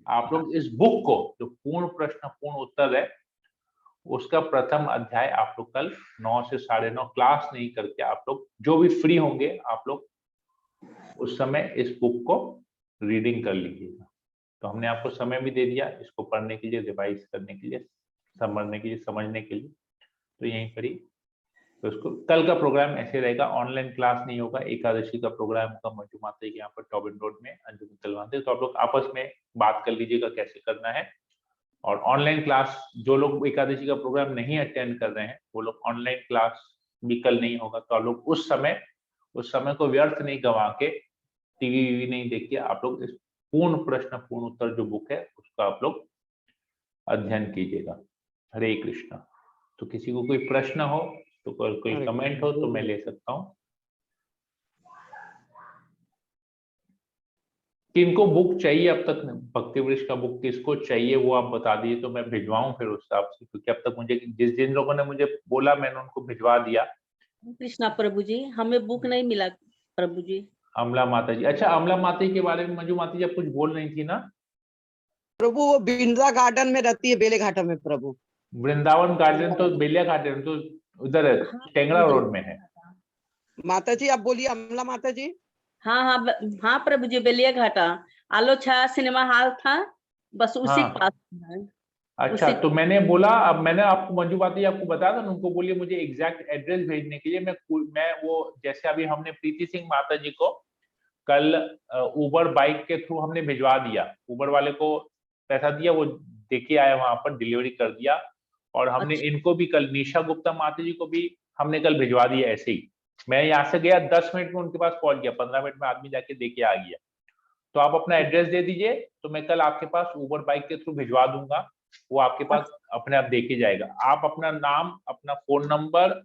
[SPEAKER 1] आप लोग इस बुक को, जो पूर्ण प्रश्न पूर्ण उत्तर है, उसका प्रथम अध्याय आप लोग कल 9 से 9:30 क्लास नहीं करके, आप लोग जो भी फ्री होंगे आप लोग उस समय इस बुक को रीडिंग कर लीजिएगा। तो हमने आपको समय भी दे दिया इसको पढ़ने के लिए, रिवाइज करने के लिए, समझने के लिए। तो यहीं पर ही तो उसको कल का प्रोग्राम ऐसे रहेगा, ऑनलाइन क्लास नहीं होगा। एकादशी का प्रोग्राम होगा मंजू माता के यहाँ पर टॉबिन रोड में अंजू मित्तल माता। तो आप लोग आपस में बात कर लीजिएगा कैसे करना है। और ऑनलाइन क्लास जो लोग एकादशी का प्रोग्राम नहीं अटेंड कर रहे हैं, वो लोग ऑनलाइन क्लास भी कल नहीं होगा। तो आप लोग उस समय को व्यर्थ नहीं गंवा के, टीवी नहीं देख के, आप लोग इस पूर्ण प्रश्न पूर्ण उत्तर जो बुक है उसका आप लोग अध्ययन कीजिएगा। हरे कृष्णा। तो किसी को कोई प्रश्न हो तो कोई कमेंट हो तो मैं ले सकता हूँ। किनको बुक चाहिए अब तक, भक्ति वृक्ष का बुक किसको चाहिए वो आप बता दीजिए, तो मैं भिजवाऊं फिर उस हिसाब से, क्योंकि अब तक मुझे जिन लोगों ने मुझे बोला मैंने उनको भिजवा दिया।
[SPEAKER 8] कृष्णा प्रभु जी, हमें बुक नहीं मिला प्रभु जी।
[SPEAKER 1] अमला माता जी, अच्छा अमला माता जी के बारे में मंजू माता जी आप कुछ बोल रही थी ना
[SPEAKER 9] प्रभु? वो बिंद्रा गार्डन में रहती है, बेले घाटा में प्रभु।
[SPEAKER 1] वृंदावन गार्डन तो बेलिया गार्डन तो उधर है, टेंगड़ा रोड में है।
[SPEAKER 9] माता जी आप बोलिए, अमला माता जी।
[SPEAKER 8] हाँ प्रभु जी, बेलिया घाटा आलो छाया सिनेमा हॉल था, बस उसी के पास है।
[SPEAKER 1] अच्छा, तो मैंने बोला, अब मैंने आपको मंजू माता जी आपको बताया था, उनको बोलिए मुझे एग्जैक्ट एड्रेस भेजने के लिए। मैं वो जैसे अभी हमने प्रीति सिंह माता जी को कल उबर बाइक के थ्रू हमने भिजवा दिया, उबर वाले को पैसा दिया, वो देके आए वहां पर, डिलीवरी कर दिया। और हमने इनको भी कल, निशा गुप्ता माता जी को भी हमने कल भिजवा दिया ऐसे ही। मैं यहाँ से गया 10 मिनट में उनके पास पहुंच गया, 15 मिनट में आदमी जाके देके आ गया। तो आप अपना एड्रेस दे दीजिए, तो मैं कल आपके पास उबर बाइक के थ्रू भिजवा दूंगा, वो आपके पास अपने आप देके जाएगा। आप अपना नाम, अपना फोन नंबर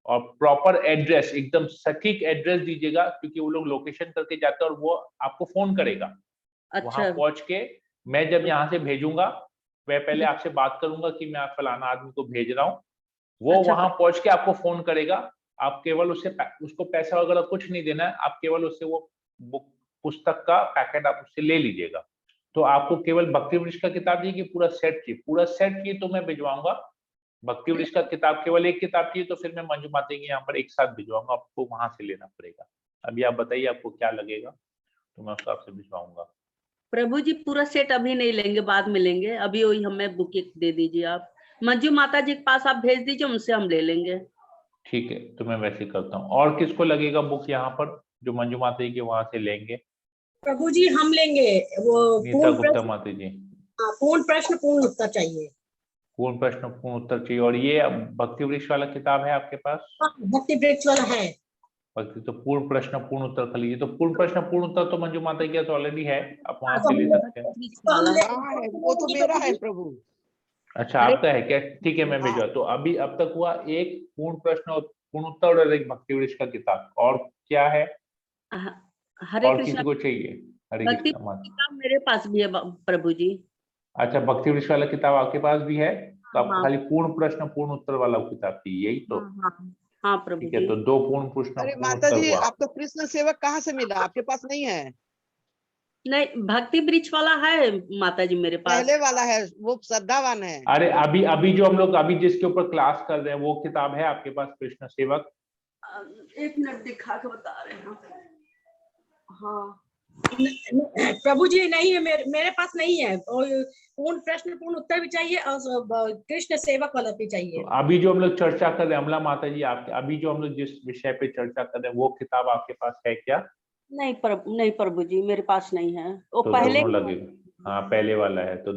[SPEAKER 1] और प्रॉपर एड्रेस, एकदम सटीक एड्रेस दीजिएगा, क्योंकि वो लोग लोकेशन करके जाते हैं और वो आपको फोन करेगा। वहां पहुंच के मैं जब यहाँ से भेजूंगा, मैं पहले आपसे बात करूंगा कि मैं फलाना आदमी को भेज रहा हूँ, वो वहां पहुंच के आपको फोन करेगा। आप केवल उसको पैसा वगैरह कुछ नहीं देना है, आप केवल उससे वो पुस्तक का पैकेट आप उससे ले लीजिएगा। तो आपको केवल भक्ति वृक्ष का किताब चाहिए कि पूरा सेट चाहिए? पूरा सेट चाहिए तो मैं भिजवाऊंगा। भक्ति वृक्ष का किताब केवल एक किताब चाहिए तो फिर मैं मंजू माता के यहाँ पर एक साथ भिजवाऊंगा, आपको वहां से लेना पड़ेगा। अभी आप बताइए आपको क्या लगेगा, तो मैं उसको आपसे भिजवाऊंगा।
[SPEAKER 8] प्रभु जी पूरा सेट अभी नहीं लेंगे, बाद में लेंगे, अभी वही हमें बुक दे दीजिए आप, मंजू माता जी के पास आप भेज दीजिए, उनसे हम ले लेंगे।
[SPEAKER 1] ठीक है, तो मैं वैसे करता हूँ। और किसको लगेगा बुक यहाँ पर जो मंजू माता जी के वहां से लेंगे?
[SPEAKER 10] प्रभु जी हम लेंगे वो
[SPEAKER 1] नीता गुप्ता माता जी।
[SPEAKER 10] पूर्ण प्रश्न पूर्ण उत्तर चाहिए।
[SPEAKER 1] पूर्ण प्रश्न पूर्ण उत्तर चाहिए। और ये भक्ति वृक्ष वाला किताब है आपके पास?
[SPEAKER 10] भक्ति वृक्ष वाला है।
[SPEAKER 1] भक्ति, तो पूर्ण प्रश्न पूर्ण उत्तर कर लीजिए। तो पूर्ण प्रश्न पूर्ण उत्तर तो मंजू माता जी के ऑलरेडी है, आप वहां से ले सकते हैं।
[SPEAKER 9] वो तो मेरा है प्रभु।
[SPEAKER 1] अच्छा, आपका है क्या? ठीक है, मैं भेजा। तो अभी अब तक हुआ एक पूर्ण प्रश्न और पूर्ण उत्तर और एक भक्ति वृक्ष का किताब। और क्या है?
[SPEAKER 8] हरे
[SPEAKER 1] और
[SPEAKER 8] कृष्ण
[SPEAKER 1] किसी को चाहिए? हरे
[SPEAKER 8] भक्ति
[SPEAKER 1] कृष्ण माता।
[SPEAKER 8] किताब मेरे पास भी है प्रभु जी।
[SPEAKER 1] अच्छा, भक्ति वृक्ष वाला किताब आपके पास भी है, तो आपको खाली पूर्ण प्रश्न पूर्ण उत्तर वाला किताब चाहिए, यही तो?
[SPEAKER 8] हाँ प्रभु
[SPEAKER 1] ठीक है,
[SPEAKER 8] जी।
[SPEAKER 1] तो 2 पूर्ण प्रश्न
[SPEAKER 9] अरे
[SPEAKER 1] पूर्ण
[SPEAKER 9] माता
[SPEAKER 1] उत्तर
[SPEAKER 9] जी,
[SPEAKER 1] हुआ।
[SPEAKER 9] आपको कृष्ण सेवक कहाँ से मिला? आपके पास नहीं है?
[SPEAKER 8] नहीं, भक्ति वृक्ष वाला है माता जी मेरे पास।
[SPEAKER 9] पहले वाला है, वो श्रद्धावान है।
[SPEAKER 1] अरे अभी जो हम लोग अभी जिसके ऊपर क्लास कर रहे हैं वो किताब है आपके पास, कृष्ण सेवक?
[SPEAKER 8] एक मिनट दिखा के बता रहे हैं। हाँ
[SPEAKER 10] प्रभु जी नहीं है, मेरे पास नहीं है। और पूर्ण प्रश्न पूर्ण उत्तर भी चाहिए और कृष्ण सेवक वाला भी चाहिए।
[SPEAKER 1] तो अभी जो हम लोग चर्चा कर रहे हैं, अमला माता जी, आपके अभी जो हम लोग जिस विषय पे चर्चा कर रहे हैं वो किताब आपके पास है क्या?
[SPEAKER 8] नहीं प्रभु जी, मेरे पास नहीं है। वो
[SPEAKER 1] तो
[SPEAKER 8] पहले
[SPEAKER 1] दोनों लगेगा। हाँ, पहले वाला है तो